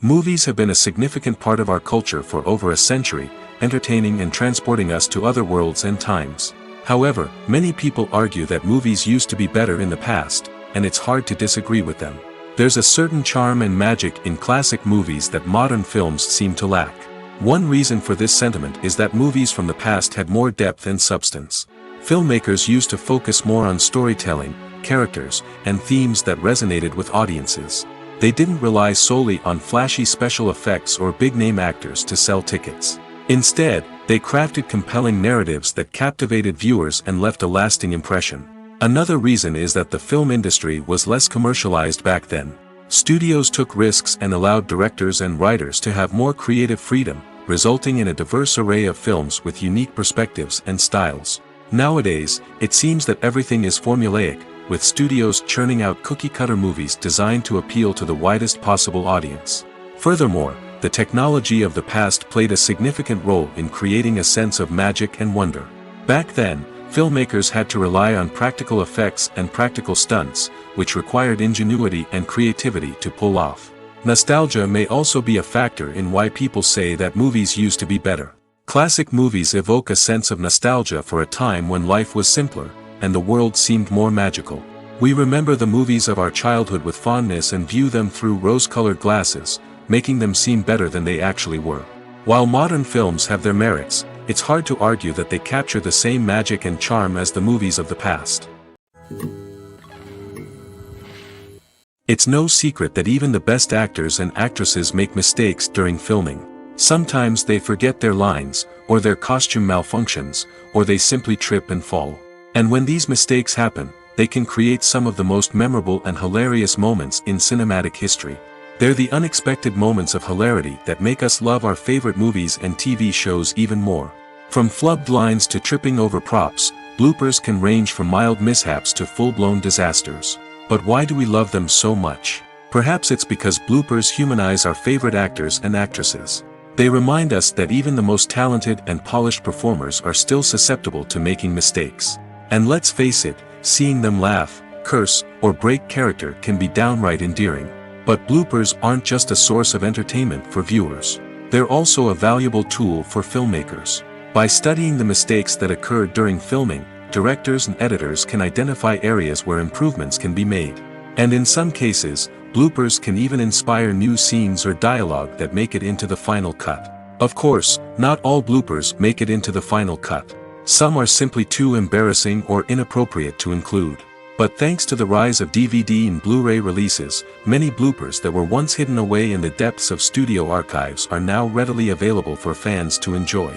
Movies have been a significant part of our culture for over a century, entertaining and transporting us to other worlds and times. However, many people argue that movies used to be better in the past, and it's hard to disagree with them. There's a certain charm and magic in classic movies that modern films seem to lack. One reason for this sentiment is that movies from the past had more depth and substance. Filmmakers used to focus more on storytelling, characters, and themes that resonated with audiences. They didn't rely solely on flashy special effects or big-name actors to sell tickets. Instead, they crafted compelling narratives that captivated viewers and left a lasting impression. Another reason is that the film industry was less commercialized back then. Studios took risks and allowed directors and writers to have more creative freedom, resulting in a diverse array of films with unique perspectives and styles. Nowadays, it seems that everything is formulaic, with studios churning out cookie-cutter movies designed to appeal to the widest possible audience. Furthermore, the technology of the past played a significant role in creating a sense of magic and wonder. Back then, filmmakers had to rely on practical effects and practical stunts, which required ingenuity and creativity to pull off. Nostalgia may also be a factor in why people say that movies used to be better. Classic movies evoke a sense of nostalgia for a time when life was simpler, and the world seemed more magical. We remember the movies of our childhood with fondness and view them through rose-colored glasses, making them seem better than they actually were. While modern films have their merits, it's hard to argue that they capture the same magic and charm as the movies of the past. It's no secret that even the best actors and actresses make mistakes during filming. Sometimes they forget their lines, or their costume malfunctions, or they simply trip and fall. And when these mistakes happen, they can create some of the most memorable and hilarious moments in cinematic history. They're the unexpected moments of hilarity that make us love our favorite movies and TV shows even more. From flubbed lines to tripping over props, bloopers can range from mild mishaps to full-blown disasters. But why do we love them so much? Perhaps it's because bloopers humanize our favorite actors and actresses. They remind us that even the most talented and polished performers are still susceptible to making mistakes. And let's face it, seeing them laugh, curse, or break character can be downright endearing. But bloopers aren't just a source of entertainment for viewers. They're also a valuable tool for filmmakers. By studying the mistakes that occurred during filming, directors and editors can identify areas where improvements can be made. And in some cases, bloopers can even inspire new scenes or dialogue that make it into the final cut. Of course, not all bloopers make it into the final cut. Some are simply too embarrassing or inappropriate to include. But thanks to the rise of DVD and Blu-ray releases, many bloopers that were once hidden away in the depths of studio archives are now readily available for fans to enjoy.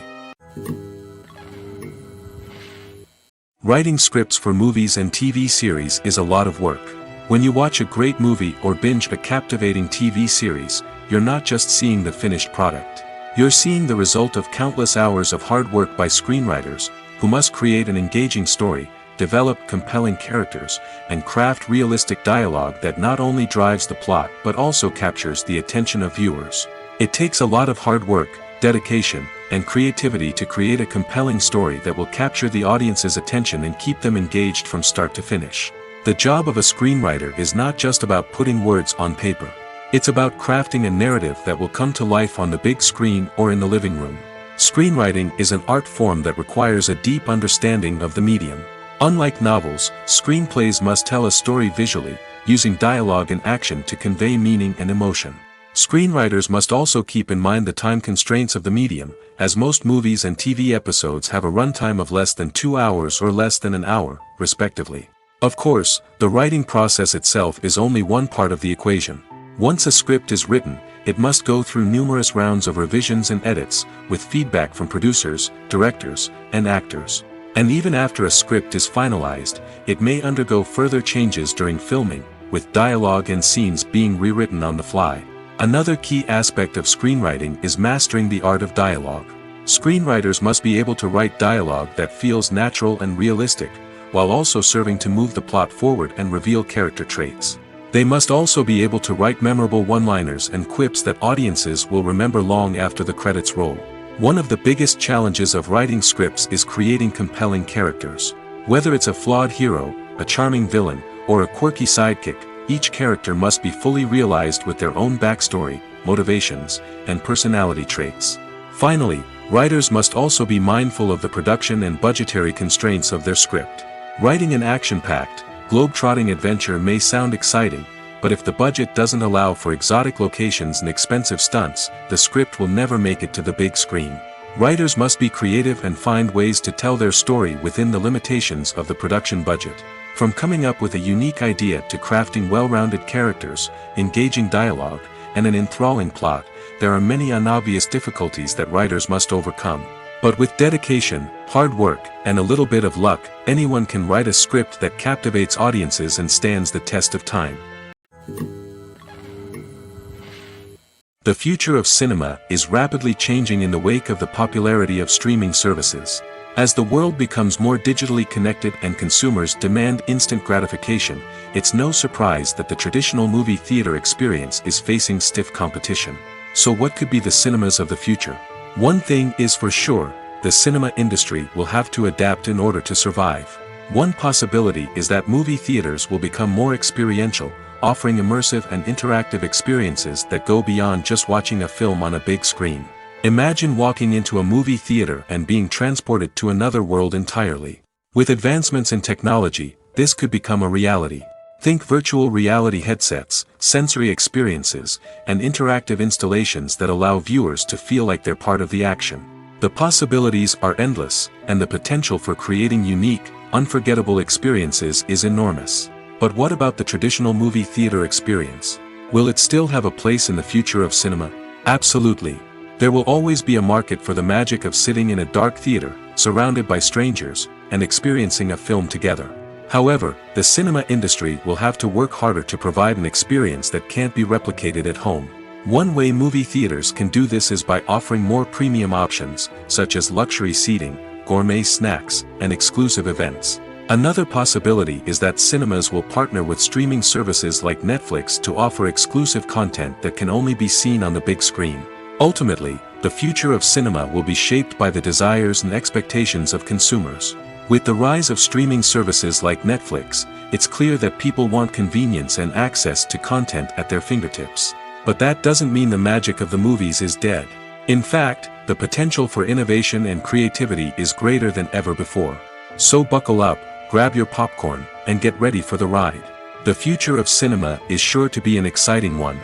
Writing scripts for movies and TV series is a lot of work. When you watch a great movie or binge a captivating TV series, you're not just seeing the finished product. You're seeing the result of countless hours of hard work by screenwriters, who must create an engaging story, develop compelling characters, and craft realistic dialogue that not only drives the plot but also captures the attention of viewers. It takes a lot of hard work, dedication, and creativity to create a compelling story that will capture the audience's attention and keep them engaged from start to finish. The job of a screenwriter is not just about putting words on paper. It's about crafting a narrative that will come to life on the big screen or in the living room. Screenwriting is an art form that requires a deep understanding of the medium. Unlike novels, screenplays must tell a story visually, using dialogue and action to convey meaning and emotion. Screenwriters must also keep in mind the time constraints of the medium, as most movies and TV episodes have a runtime of less than 2 hours or less than an hour, respectively. Of course, the writing process itself is only one part of the equation. Once a script is written, it must go through numerous rounds of revisions and edits, with feedback from producers, directors, and actors. And even after a script is finalized, it may undergo further changes during filming, with dialogue and scenes being rewritten on the fly. Another key aspect of screenwriting is mastering the art of dialogue. Screenwriters must be able to write dialogue that feels natural and realistic, while also serving to move the plot forward and reveal character traits. They must also be able to write memorable one-liners and quips that audiences will remember long after the credits roll. One of the biggest challenges of writing scripts is creating compelling characters. Whether it's a flawed hero, a charming villain, or a quirky sidekick, each character must be fully realized with their own backstory, motivations, and personality traits. Finally, writers must also be mindful of the production and budgetary constraints of their script. Writing an action-packed, globe-trotting adventure may sound exciting, but if the budget doesn't allow for exotic locations and expensive stunts, the script will never make it to the big screen. Writers must be creative and find ways to tell their story within the limitations of the production budget. From coming up with a unique idea to crafting well-rounded characters, engaging dialogue, and an enthralling plot, there are many unobvious difficulties that writers must overcome. But with dedication, hard work, and a little bit of luck, anyone can write a script that captivates audiences and stands the test of time. The future of cinema is rapidly changing in the wake of the popularity of streaming services. As the world becomes more digitally connected and consumers demand instant gratification, it's no surprise that the traditional movie theater experience is facing stiff competition. So what could be the cinemas of the future? One thing is for sure, the cinema industry will have to adapt in order to survive. One possibility is that movie theaters will become more experiential, offering immersive and interactive experiences that go beyond just watching a film on a big screen. Imagine walking into a movie theater and being transported to another world entirely. With advancements in technology, this could become a reality. Think virtual reality headsets, sensory experiences, and interactive installations that allow viewers to feel like they're part of the action. The possibilities are endless, and the potential for creating unique, unforgettable experiences is enormous. But what about the traditional movie theater experience? Will it still have a place in the future of cinema? Absolutely. There will always be a market for the magic of sitting in a dark theater, surrounded by strangers, and experiencing a film together. However, the cinema industry will have to work harder to provide an experience that can't be replicated at home. One way movie theaters can do this is by offering more premium options, such as luxury seating, gourmet snacks, and exclusive events. Another possibility is that cinemas will partner with streaming services like Netflix to offer exclusive content that can only be seen on the big screen. Ultimately, the future of cinema will be shaped by the desires and expectations of consumers. With the rise of streaming services like Netflix, it's clear that people want convenience and access to content at their fingertips. But that doesn't mean the magic of the movies is dead. In fact, the potential for innovation and creativity is greater than ever before. So buckle up, grab your popcorn, and get ready for the ride. The future of cinema is sure to be an exciting one.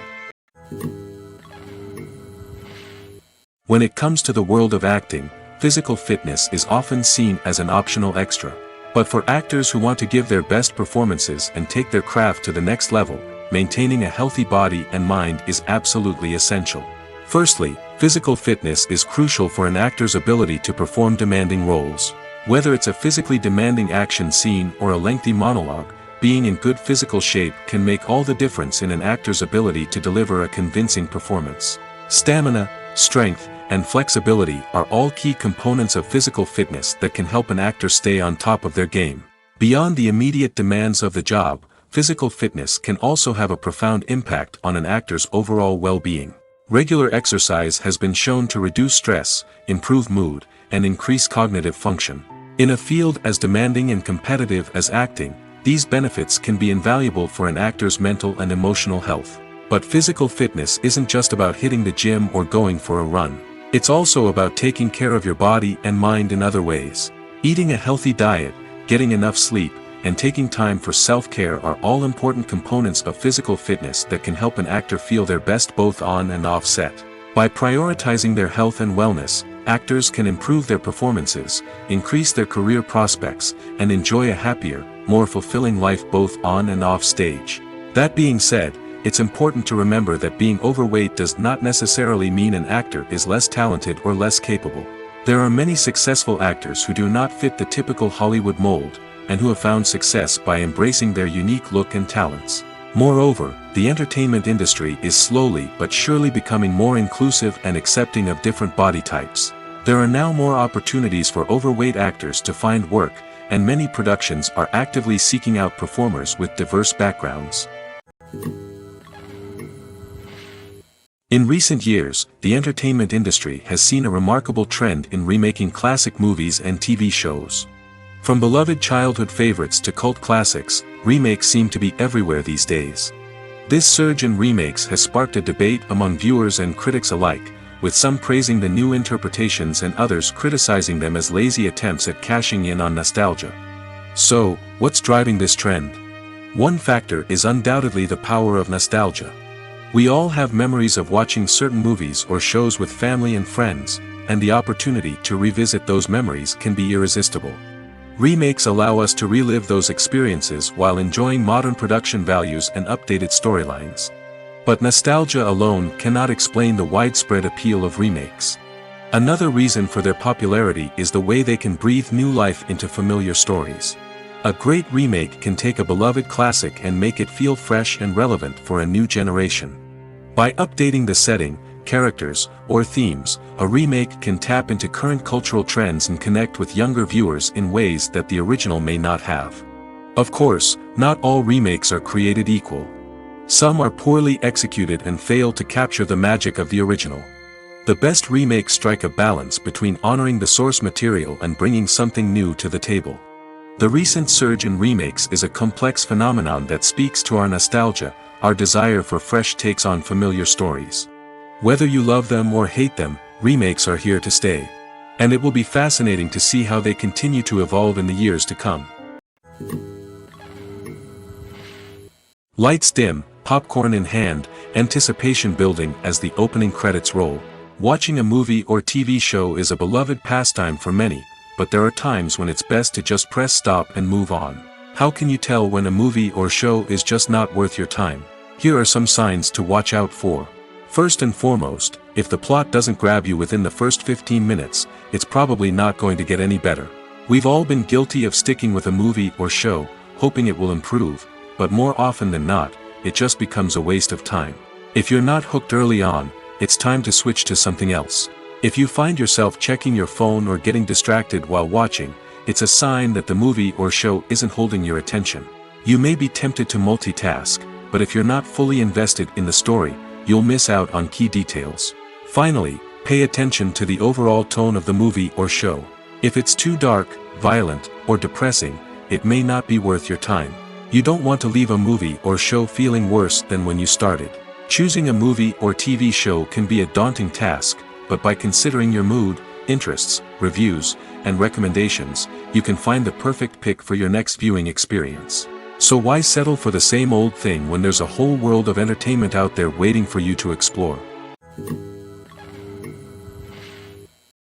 When it comes to the world of acting, physical fitness is often seen as an optional extra. But for actors who want to give their best performances and take their craft to the next level, maintaining a healthy body and mind is absolutely essential. Firstly, physical fitness is crucial for an actor's ability to perform demanding roles. Whether it's a physically demanding action scene or a lengthy monologue, being in good physical shape can make all the difference in an actor's ability to deliver a convincing performance. Stamina, strength, and flexibility are all key components of physical fitness that can help an actor stay on top of their game. Beyond the immediate demands of the job, physical fitness can also have a profound impact on an actor's overall well-being. Regular exercise has been shown to reduce stress, improve mood, and increase cognitive function. In a field as demanding and competitive as acting, these benefits can be invaluable for an actor's mental and emotional health. But physical fitness isn't just about hitting the gym or going for a run. It's also about taking care of your body and mind in other ways. Eating a healthy diet, getting enough sleep, and taking time for self-care are all important components of physical fitness that can help an actor feel their best both on and off set. By prioritizing their health and wellness, actors can improve their performances, increase their career prospects, and enjoy a happier, more fulfilling life both on and off stage. That being said, it's important to remember that being overweight does not necessarily mean an actor is less talented or less capable. There are many successful actors who do not fit the typical Hollywood mold, and who have found success by embracing their unique look and talents. Moreover, the entertainment industry is slowly but surely becoming more inclusive and accepting of different body types. There are now more opportunities for overweight actors to find work, and many productions are actively seeking out performers with diverse backgrounds. In recent years, the entertainment industry has seen a remarkable trend in remaking classic movies and TV shows. From beloved childhood favorites to cult classics, remakes seem to be everywhere these days. This surge in remakes has sparked a debate among viewers and critics alike, with some praising the new interpretations and others criticizing them as lazy attempts at cashing in on nostalgia. So, what's driving this trend? One factor is undoubtedly the power of nostalgia. We all have memories of watching certain movies or shows with family and friends, and the opportunity to revisit those memories can be irresistible. Remakes allow us to relive those experiences while enjoying modern production values and updated storylines. But nostalgia alone cannot explain the widespread appeal of remakes. Another reason for their popularity is the way they can breathe new life into familiar stories. A great remake can take a beloved classic and make it feel fresh and relevant for a new generation. By updating the setting, characters, or themes, a remake can tap into current cultural trends and connect with younger viewers in ways that the original may not have. Of course, not all remakes are created equal. Some are poorly executed and fail to capture the magic of the original. The best remakes strike a balance between honoring the source material and bringing something new to the table. The recent surge in remakes is a complex phenomenon that speaks to our nostalgia, our desire for fresh takes on familiar stories. Whether you love them or hate them, remakes are here to stay. And it will be fascinating to see how they continue to evolve in the years to come. Lights dim, popcorn in hand, anticipation building as the opening credits roll. Watching a movie or TV show is a beloved pastime for many, but there are times when it's best to just press stop and move on. How can you tell when a movie or show is just not worth your time? Here are some signs to watch out for. First and foremost, if the plot doesn't grab you within the first 15 minutes, it's probably not going to get any better. We've all been guilty of sticking with a movie or show, hoping it will improve, but more often than not, it just becomes a waste of time. If you're not hooked early on, it's time to switch to something else. If you find yourself checking your phone or getting distracted while watching, it's a sign that the movie or show isn't holding your attention. You may be tempted to multitask, but if you're not fully invested in the story, you'll miss out on key details. Finally, pay attention to the overall tone of the movie or show. If it's too dark, violent, or depressing, it may not be worth your time. You don't want to leave a movie or show feeling worse than when you started. Choosing a movie or TV show can be a daunting task, but by considering your mood, interests, reviews, and recommendations, you can find the perfect pick for your next viewing experience. So why settle for the same old thing when there's a whole world of entertainment out there waiting for you to explore?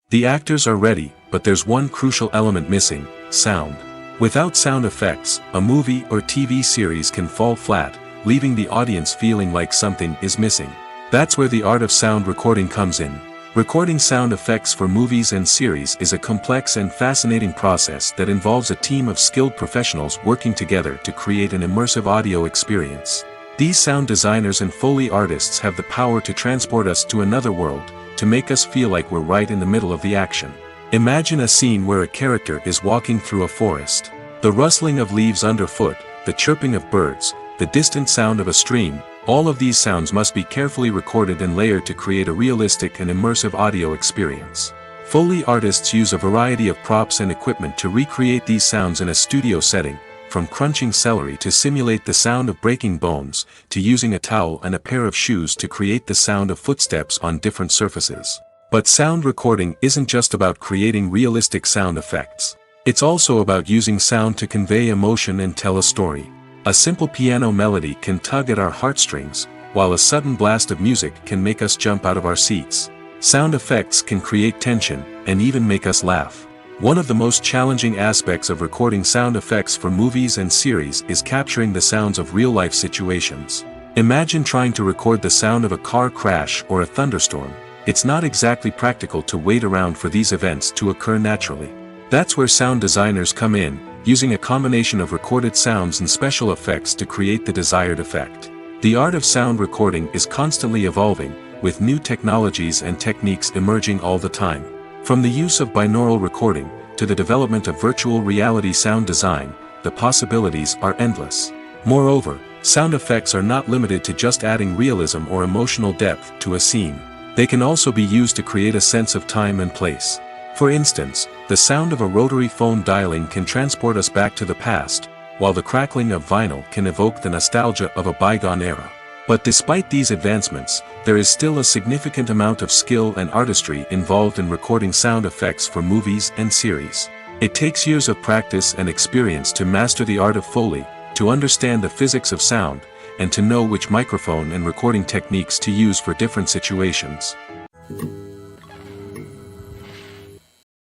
The actors are ready, but there's one crucial element missing: sound. Without sound effects, a movie or TV series can fall flat, leaving the audience feeling like something is missing. That's where the art of sound recording comes in. Recording sound effects for movies and series is a complex and fascinating process that involves a team of skilled professionals working together to create an immersive audio experience. These sound designers and Foley artists have the power to transport us to another world, to make us feel like we're right in the middle of the action. Imagine a scene where a character is walking through a forest. The rustling of leaves underfoot, the chirping of birds, the distant sound of a stream, all of these sounds must be carefully recorded and layered to create a realistic and immersive audio experience. Foley artists use a variety of props and equipment to recreate these sounds in a studio setting, from crunching celery to simulate the sound of breaking bones, to using a towel and a pair of shoes to create the sound of footsteps on different surfaces. But sound recording isn't just about creating realistic sound effects. It's also about using sound to convey emotion and tell a story. A simple piano melody can tug at our heartstrings, while a sudden blast of music can make us jump out of our seats. Sound effects can create tension, and even make us laugh. One of the most challenging aspects of recording sound effects for movies and series is capturing the sounds of real-life situations. Imagine trying to record the sound of a car crash or a thunderstorm. It's not exactly practical to wait around for these events to occur naturally. That's where sound designers come in, using a combination of recorded sounds and special effects to create the desired effect. The art of sound recording is constantly evolving, with new technologies and techniques emerging all the time. From the use of binaural recording, to the development of virtual reality sound design, the possibilities are endless. Moreover, sound effects are not limited to just adding realism or emotional depth to a scene. They can also be used to create a sense of time and place. For instance, the sound of a rotary phone dialing can transport us back to the past, while the crackling of vinyl can evoke the nostalgia of a bygone era. But despite these advancements, there is still a significant amount of skill and artistry involved in recording sound effects for movies and series. It takes years of practice and experience to master the art of Foley, to understand the physics of sound, and to know which microphone and recording techniques to use for different situations.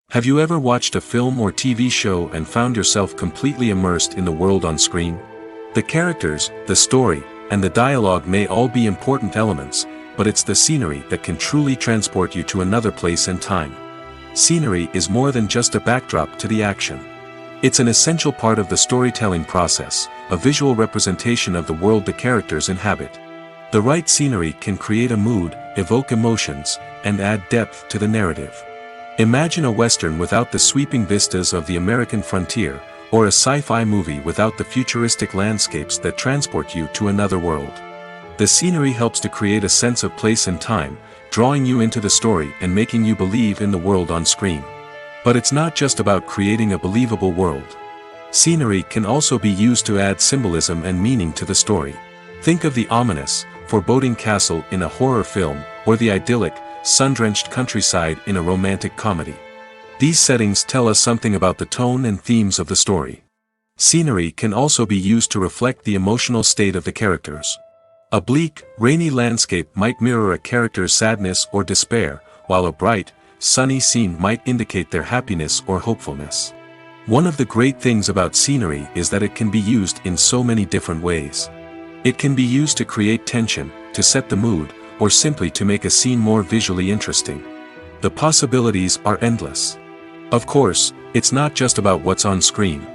Have you ever watched a film or TV show and found yourself completely immersed in the world on screen? The characters, the story, and the dialogue may all be important elements, but it's the scenery that can truly transport you to another place and time. Scenery is more than just a backdrop to the action. It's an essential part of the storytelling process, a visual representation of the world the characters inhabit. The right scenery can create a mood, evoke emotions, and add depth to the narrative. Imagine a Western without the sweeping vistas of the American frontier, or a sci-fi movie without the futuristic landscapes that transport you to another world. The scenery helps to create a sense of place and time, drawing you into the story and making you believe in the world on screen. But it's not just about creating a believable world. Scenery can also be used to add symbolism and meaning to the story. Think of the ominous, foreboding castle in a horror film, or the idyllic, sun-drenched countryside in a romantic comedy. These settings tell us something about the tone and themes of the story. Scenery can also be used to reflect the emotional state of the characters. A bleak, rainy landscape might mirror a character's sadness or despair, while a bright, sunny scene might indicate their happiness or hopefulness. One of the great things about scenery is that it can be used in so many different ways. It can be used to create tension, to set the mood, or simply to make a scene more visually interesting. The possibilities are endless. Of course, It's not just about what's on screen.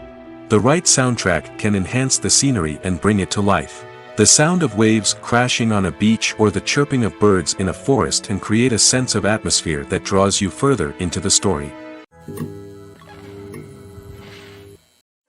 The right soundtrack can enhance the scenery and bring it to life. The sound of waves crashing on a beach or the chirping of birds in a forest can create a sense of atmosphere that draws you further into the story.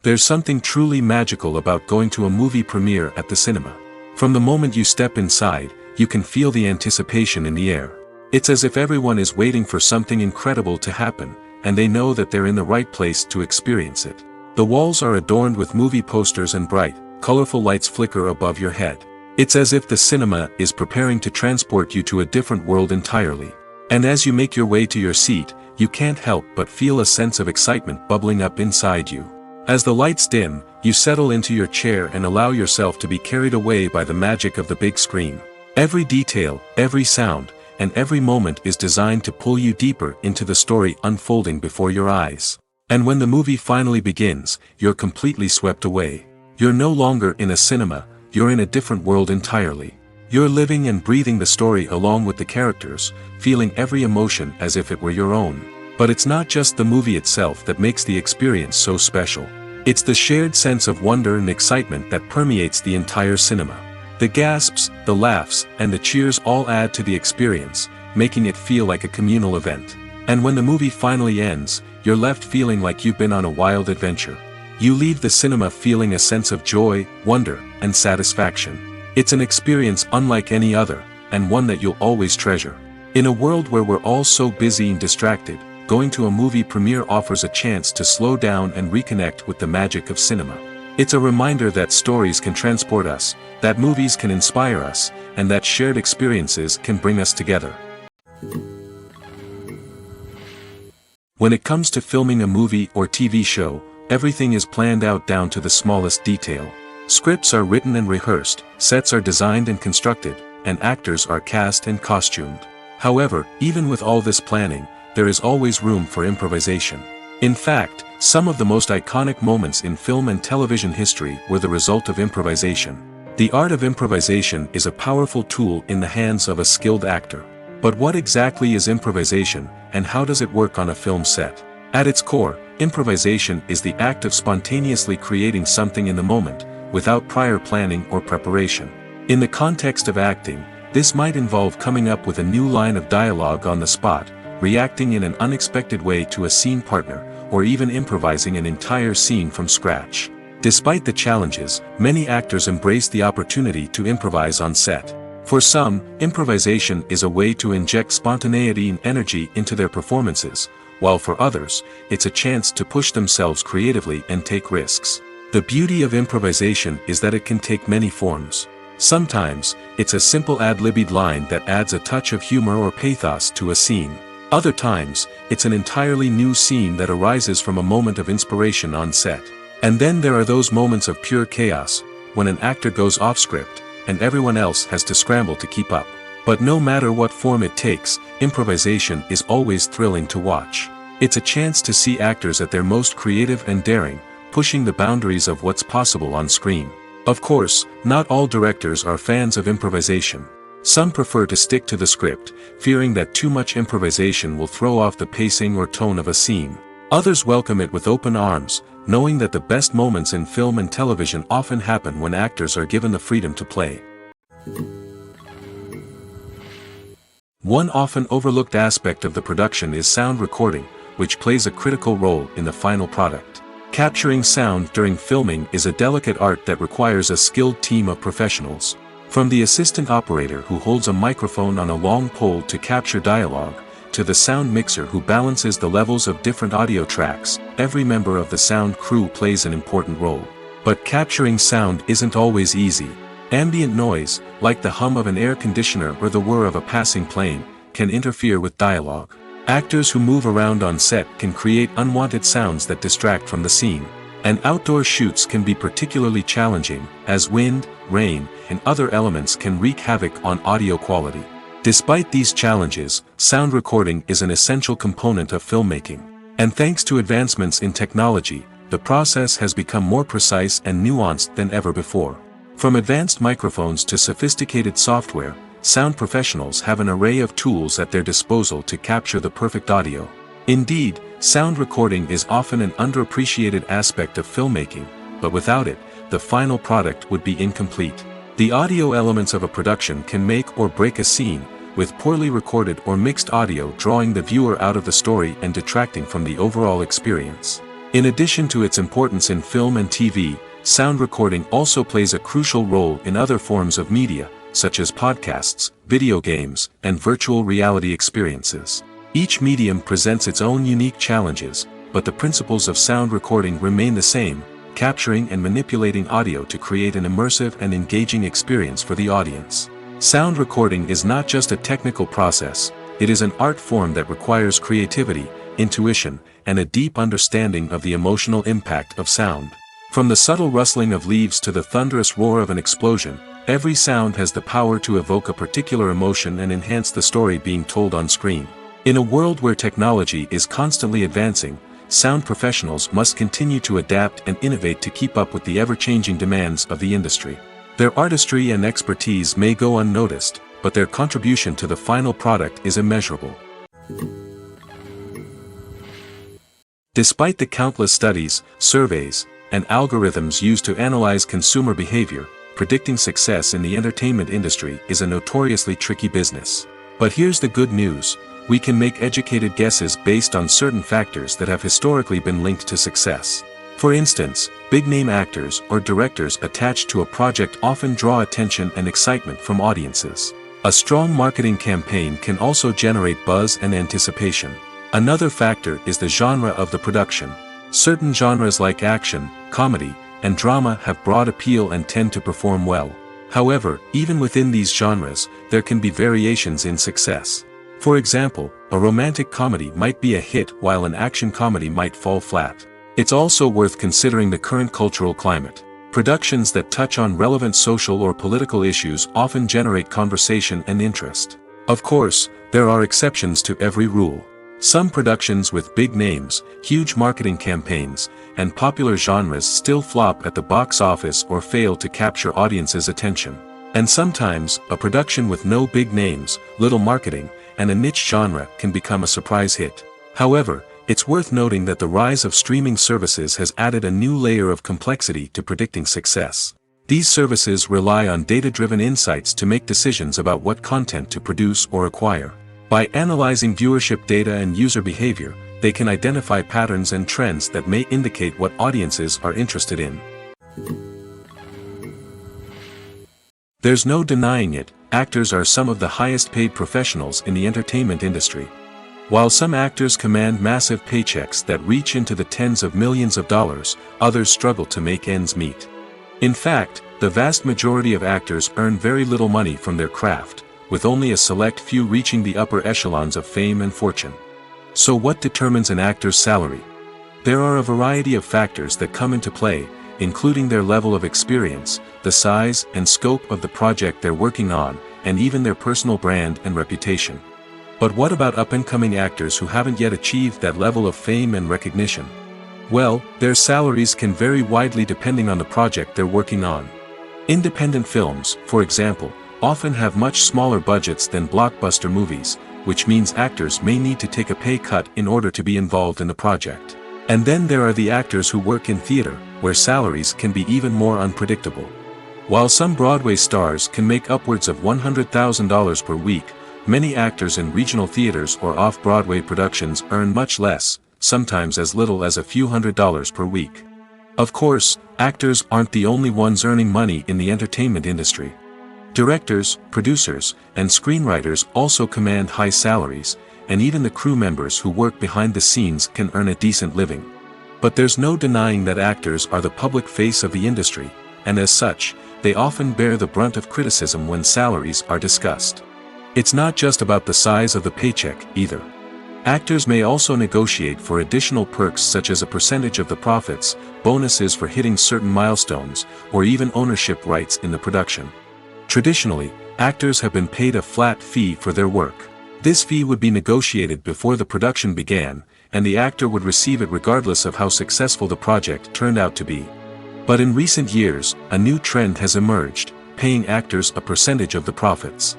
There's something truly magical about going to a movie premiere at the cinema. From the moment you step inside, you can feel the anticipation in the air. It's as if everyone is waiting for something incredible to happen, and they know that they're in the right place to experience it. The walls are adorned with movie posters and bright, colorful lights flicker above your head. It's as if the cinema is preparing to transport you to a different world entirely. And as you make your way to your seat, you can't help but feel a sense of excitement bubbling up inside you. As the lights dim, you settle into your chair and allow yourself to be carried away by the magic of the big screen. Every detail, every sound, and every moment is designed to pull you deeper into the story unfolding before your eyes. And when the movie finally begins, you're completely swept away. You're no longer in a cinema, you're in a different world entirely. You're living and breathing the story along with the characters, feeling every emotion as if it were your own. But it's not just the movie itself that makes the experience so special. It's the shared sense of wonder and excitement that permeates the entire cinema. The gasps, the laughs, and the cheers all add to the experience, making it feel like a communal event. And when the movie finally ends, you're left feeling like you've been on a wild adventure. You leave the cinema feeling a sense of joy, wonder, and satisfaction. It's an experience unlike any other, and one that you'll always treasure. In a world where we're all so busy and distracted, going to a movie premiere offers a chance to slow down and reconnect with the magic of cinema. It's a reminder that stories can transport us, that movies can inspire us, and that shared experiences can bring us together. When it comes to filming a movie or TV show, everything is planned out down to the smallest detail. Scripts are written and rehearsed, sets are designed and constructed, and actors are cast and costumed. However, even with all this planning, there is always room for improvisation. In fact, some of the most iconic moments in film and television history were the result of improvisation. The art of improvisation is a powerful tool in the hands of a skilled actor. But what exactly is improvisation, and how does it work on a film set? At its core, improvisation is the act of spontaneously creating something in the moment, without prior planning or preparation. In the context of acting, this might involve coming up with a new line of dialogue on the spot, reacting in an unexpected way to a scene partner, or even improvising an entire scene from scratch. Despite the challenges, many actors embrace the opportunity to improvise on set. For some, improvisation is a way to inject spontaneity and energy into their performances, while for others, it's a chance to push themselves creatively and take risks. The beauty of improvisation is that it can take many forms. Sometimes, it's a simple ad-libbed line that adds a touch of humor or pathos to a scene. Other times, it's an entirely new scene that arises from a moment of inspiration on set. And then there are those moments of pure chaos, when an actor goes off script, and everyone else has to scramble to keep up. But no matter what form it takes, improvisation is always thrilling to watch. It's a chance to see actors at their most creative and daring, pushing the boundaries of what's possible on screen. Of course, not all directors are fans of improvisation. Some prefer to stick to the script, fearing that too much improvisation will throw off the pacing or tone of a scene. Others welcome it with open arms, knowing that the best moments in film and television often happen when actors are given the freedom to play. One often overlooked aspect of the production is sound recording, which plays a critical role in the final product. Capturing sound during filming is a delicate art that requires a skilled team of professionals. From the assistant operator who holds a microphone on a long pole to capture dialogue, to the sound mixer who balances the levels of different audio tracks, every member of the sound crew plays an important role. But capturing sound isn't always easy. Ambient noise, like the hum of an air conditioner or the whir of a passing plane, can interfere with dialogue. Actors who move around on set can create unwanted sounds that distract from the scene. And outdoor shoots can be particularly challenging, as wind, rain, and other elements can wreak havoc on audio quality. Despite these challenges, sound recording is an essential component of filmmaking. And thanks to advancements in technology, the process has become more precise and nuanced than ever before. From advanced microphones to sophisticated software, sound professionals have an array of tools at their disposal to capture the perfect audio. Indeed, sound recording is often an underappreciated aspect of filmmaking, but without it, the final product would be incomplete. The audio elements of a production can make or break a scene, with poorly recorded or mixed audio drawing the viewer out of the story and detracting from the overall experience. In addition to its importance in film and TV, sound recording also plays a crucial role in other forms of media, such as podcasts, video games, and virtual reality experiences. Each medium presents its own unique challenges, but the principles of sound recording remain the same, capturing and manipulating audio to create an immersive and engaging experience for the audience. Sound recording is not just a technical process, it is an art form that requires creativity, intuition, and a deep understanding of the emotional impact of sound. From the subtle rustling of leaves to the thunderous roar of an explosion, every sound has the power to evoke a particular emotion and enhance the story being told on screen. In a world where technology is constantly advancing, sound professionals must continue to adapt and innovate to keep up with the ever-changing demands of the industry. Their artistry and expertise may go unnoticed, but their contribution to the final product is immeasurable. Despite the countless studies, surveys, and algorithms used to analyze consumer behavior, predicting success in the entertainment industry is a notoriously tricky business. But here's the good news: we can make educated guesses based on certain factors that have historically been linked to success. For instance, big-name actors or directors attached to a project often draw attention and excitement from audiences. A strong marketing campaign can also generate buzz and anticipation. Another factor is the genre of the production. Certain genres like action, comedy, and drama have broad appeal and tend to perform well. However, even within these genres, there can be variations in success. For example, a romantic comedy might be a hit while an action comedy might fall flat. It's also worth considering the current cultural climate. Productions that touch on relevant social or political issues often generate conversation and interest. Of course, there are exceptions to every rule. Some productions with big names, huge marketing campaigns, and popular genres still flop at the box office or fail to capture audiences' attention. And sometimes, a production with no big names, little marketing, and a niche genre can become a surprise hit. However, it's worth noting that the rise of streaming services has added a new layer of complexity to predicting success. These services rely on data-driven insights to make decisions about what content to produce or acquire. By analyzing viewership data and user behavior, they can identify patterns and trends that may indicate what audiences are interested in. There's no denying it, actors are some of the highest-paid professionals in the entertainment industry. While some actors command massive paychecks that reach into the tens of millions of dollars, others struggle to make ends meet. In fact, the vast majority of actors earn very little money from their craft, with only a select few reaching the upper echelons of fame and fortune. So what determines an actor's salary? There are a variety of factors that come into play, including their level of experience, the size and scope of the project they're working on, and even their personal brand and reputation. But what about up-and-coming actors who haven't yet achieved that level of fame and recognition? Well, their salaries can vary widely depending on the project they're working on. Independent films, for example, often have much smaller budgets than blockbuster movies, which means actors may need to take a pay cut in order to be involved in the project. And then there are the actors who work in theater, where salaries can be even more unpredictable. While some Broadway stars can make upwards of $100,000 per week, many actors in regional theaters or off-Broadway productions earn much less, sometimes as little as a few $100s per week. Of course, actors aren't the only ones earning money in the entertainment industry. Directors, producers, and screenwriters also command high salaries, and even the crew members who work behind the scenes can earn a decent living. But there's no denying that actors are the public face of the industry, and as such, they often bear the brunt of criticism when salaries are discussed. It's not just about the size of the paycheck, either. Actors may also negotiate for additional perks such as a percentage of the profits, bonuses for hitting certain milestones, or even ownership rights in the production. Traditionally, actors have been paid a flat fee for their work. This fee would be negotiated before the production began, and the actor would receive it regardless of how successful the project turned out to be. But in recent years, a new trend has emerged, paying actors a percentage of the profits.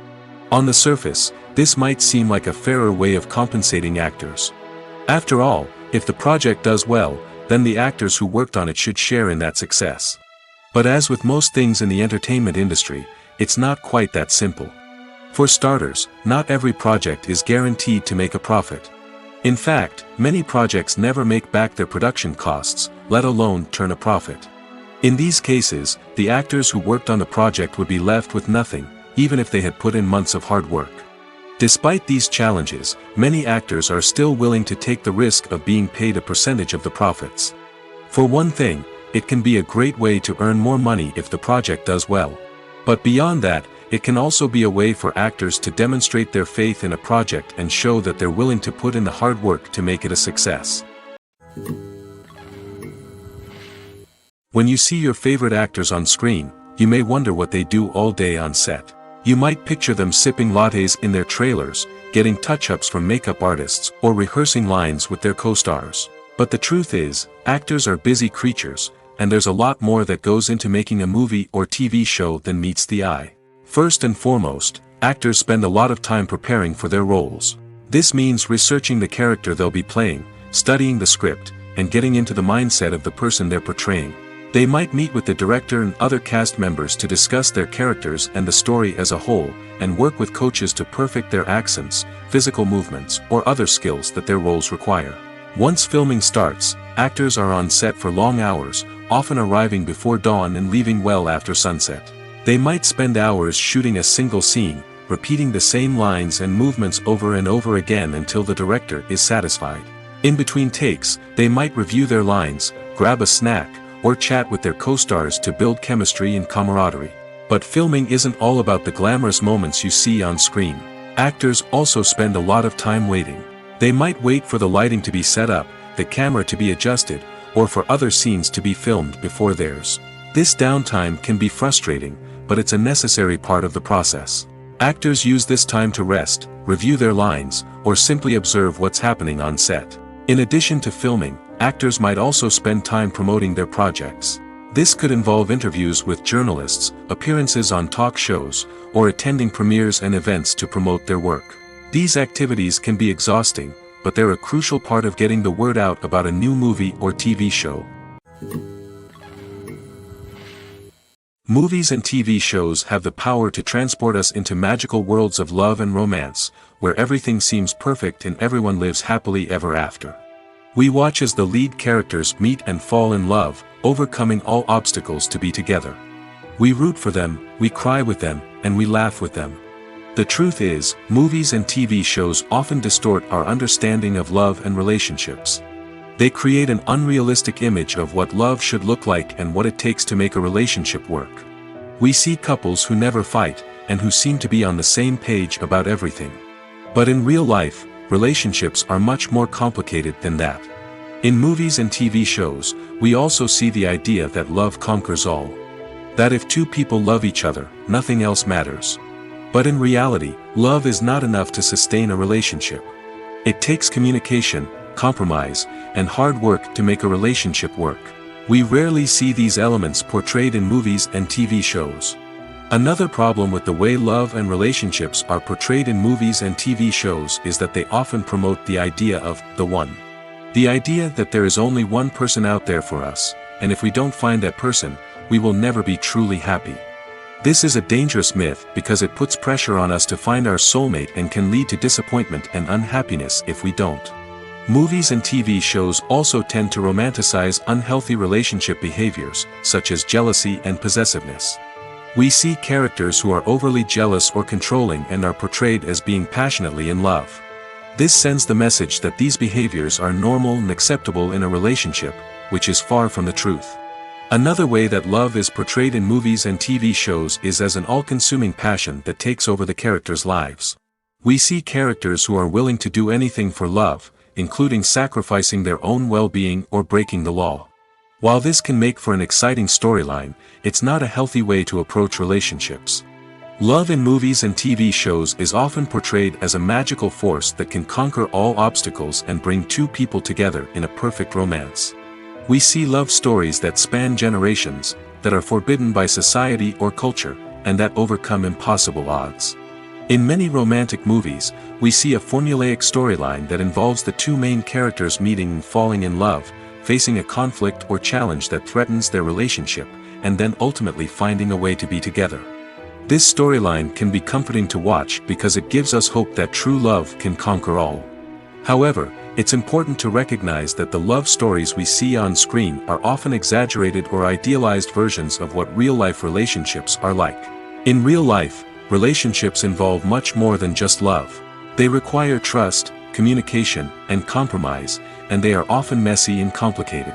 On the surface, this might seem like a fairer way of compensating actors. After all, if the project does well, then the actors who worked on it should share in that success. But as with most things in the entertainment industry, it's not quite that simple. For starters, not every project is guaranteed to make a profit. In fact, many projects never make back their production costs, let alone turn a profit. In these cases, the actors who worked on the project would be left with nothing, even if they had put in months of hard work. Despite these challenges, many actors are still willing to take the risk of being paid a percentage of the profits. For one thing, it can be a great way to earn more money if the project does well. But beyond that, it can also be a way for actors to demonstrate their faith in a project and show that they're willing to put in the hard work to make it a success. When you see your favorite actors on screen, you may wonder what they do all day on set. You might picture them sipping lattes in their trailers, getting touch-ups from makeup artists, or rehearsing lines with their co-stars. But the truth is, actors are busy creatures, and there's a lot more that goes into making a movie or TV show than meets the eye. First and foremost, actors spend a lot of time preparing for their roles. This means researching the character they'll be playing, studying the script, and getting into the mindset of the person they're portraying. They might meet with the director and other cast members to discuss their characters and the story as a whole, and work with coaches to perfect their accents, physical movements, or other skills that their roles require. Once filming starts, actors are on set for long hours, often arriving before dawn and leaving well after sunset. They might spend hours shooting a single scene, repeating the same lines and movements over and over again until the director is satisfied. In between takes, they might review their lines, grab a snack, or chat with their co-stars to build chemistry and camaraderie. But filming isn't all about the glamorous moments you see on screen. Actors also spend a lot of time waiting. They might wait for the lighting to be set up, the camera to be adjusted, or for other scenes to be filmed before theirs. This downtime can be frustrating, but it's a necessary part of the process. Actors use this time to rest, review their lines, or simply observe what's happening on set. In addition to filming, actors might also spend time promoting their projects. This could involve interviews with journalists, appearances on talk shows, or attending premieres and events to promote their work. These activities can be exhausting, but they're a crucial part of getting the word out about a new movie or TV show. Movies and TV shows have the power to transport us into magical worlds of love and romance, where everything seems perfect and everyone lives happily ever after. We watch as the lead characters meet and fall in love, overcoming all obstacles to be together. We root for them, we cry with them, and we laugh with them. The truth is, movies and TV shows often distort our understanding of love and relationships. They create an unrealistic image of what love should look like and what it takes to make a relationship work. We see couples who never fight, and who seem to be on the same page about everything. But in real life, relationships are much more complicated than that. In movies and TV shows, we also see the idea that love conquers all. That if two people love each other, nothing else matters. But in reality, love is not enough to sustain a relationship. It takes communication, compromise, and hard work to make a relationship work. We rarely see these elements portrayed in movies and TV shows. Another problem with the way love and relationships are portrayed in movies and TV shows is that they often promote the idea of the one. The idea that there is only one person out there for us, and if we don't find that person, we will never be truly happy. This is a dangerous myth because it puts pressure on us to find our soulmate and can lead to disappointment and unhappiness if we don't. Movies and TV shows also tend to romanticize unhealthy relationship behaviors, such as jealousy and possessiveness. We see characters who are overly jealous or controlling and are portrayed as being passionately in love. This sends the message that these behaviors are normal and acceptable in a relationship, which is far from the truth. Another way that love is portrayed in movies and TV shows is as an all-consuming passion that takes over the characters' lives. We see characters who are willing to do anything for love, including sacrificing their own well-being or breaking the law. While this can make for an exciting storyline, it's not a healthy way to approach relationships. Love in movies and TV shows is often portrayed as a magical force that can conquer all obstacles and bring two people together in a perfect romance. We see love stories that span generations, that are forbidden by society or culture, and that overcome impossible odds. In many romantic movies, we see a formulaic storyline that involves the two main characters meeting and falling in love, facing a conflict or challenge that threatens their relationship, and then ultimately finding a way to be together. This storyline can be comforting to watch because it gives us hope that true love can conquer all. However, it's important to recognize that the love stories we see on screen are often exaggerated or idealized versions of what real-life relationships are like. In real life, relationships involve much more than just love. They require trust, communication, and compromise, and they are often messy and complicated.